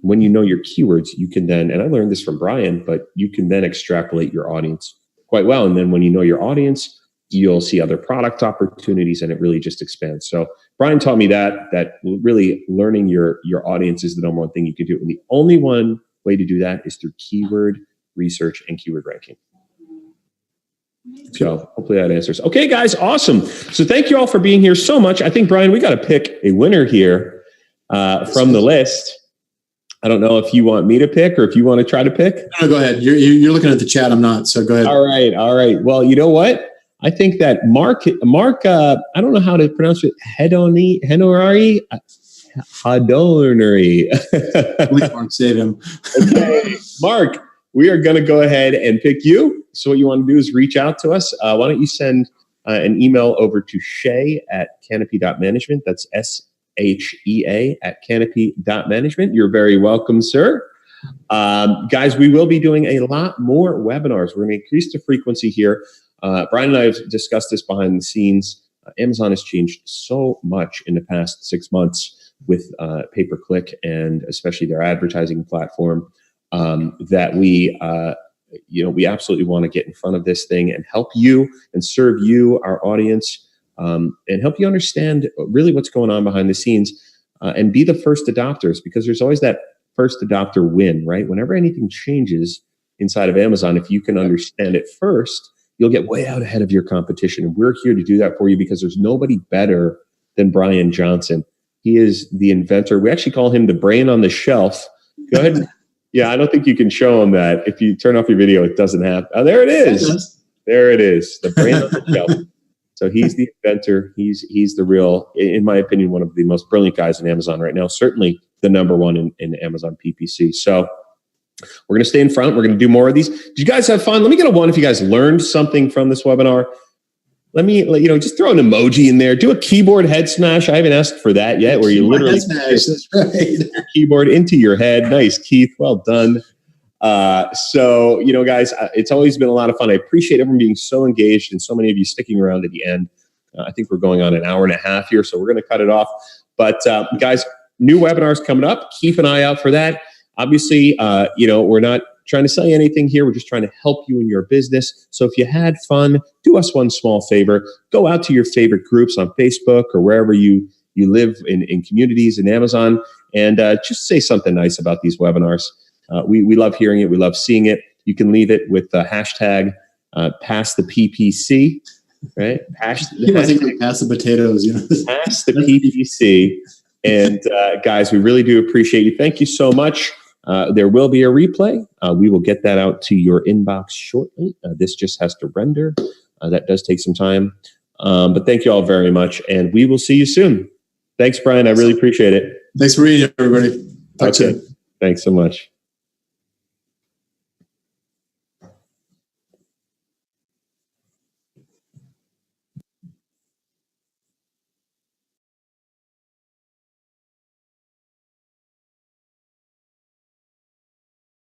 Speaker 1: when you know your keywords, you can then, and I learned this from Brian, but you can then extrapolate your audience quite well. And then when you know your audience, you'll see other product opportunities, and it really just expands. So Brian taught me that really learning your audience is the number one thing you can do. And the only one way to do that is through keyword research and keyword ranking. So hopefully that answers. Okay, guys, awesome. So thank you all for being here so much. I think, Brian, we got to pick a winner here from the list. I don't know if you want me to pick or if you want to try to pick.
Speaker 2: No, go ahead. You're looking at the chat. I'm not. So go ahead.
Speaker 1: All right. Well, you know what? I think that Mark, I don't know how to pronounce it. Hedonari.
Speaker 2: Mark, save him.
Speaker 1: Okay, Mark. We are going to go ahead and pick you. So what you want to do is reach out to us. Why don't you send an email over to Shay@canopy.management. That's SHEA@canopy.management. You're very welcome, sir. Guys, we will be doing a lot more webinars. We're going to increase the frequency here. Brian and I have discussed this behind the scenes. Amazon has changed so much in the past 6 months with pay-per-click and especially their advertising platform. That we absolutely want to get in front of this thing and help you and serve you, our audience, and help you understand really what's going on behind the scenes, and be the first adopters, because there's always that first adopter win, right? Whenever anything changes inside of Amazon, if you can understand it first, you'll get way out ahead of your competition. And we're here to do that for you because there's nobody better than Brian Jhonson. He is the inventor. We actually call him the brain on the shelf. Go ahead. Yeah, I don't think you can show him that. If you turn off your video, it doesn't happen. Oh, there it is. There it is. The brain on the shelf. So he's the inventor. He's the real, in my opinion, one of the most brilliant guys in Amazon right now. Certainly the number one in Amazon PPC. So we're going to stay in front. We're going to do more of these. Did you guys have fun? Let me get a 1 if you guys learned something from this webinar. Let me, just throw an emoji in there. Do a keyboard head smash. I haven't asked for that yet, where you literally
Speaker 2: that's right.
Speaker 1: keyboard into your head. Nice, Keith. Well done. So, guys, it's always been a lot of fun. I appreciate everyone being so engaged and so many of you sticking around at the end. I think we're going on an hour and a half here, so we're going to cut it off. But guys, new webinars coming up. Keep an eye out for that. Obviously, we're not trying to sell you anything here. We're just trying to help you in your business. So if you had fun, do us one small favor. Go out to your favorite groups on Facebook or wherever you live in communities in Amazon, and just say something nice about these webinars. We love hearing it. We love seeing it. You can leave it with the hashtag #PassThePPC. right?
Speaker 2: Pass the potatoes,
Speaker 1: Pass the PPC. And guys, we really do appreciate you. Thank you so much. There will be a replay. We will get that out to your inbox shortly. This just has to render. That does take some time. But thank you all very much. And we will see you soon. Thanks, Brian. I really appreciate it.
Speaker 2: Thanks for reading, everybody. Talk soon.
Speaker 1: Thanks so much.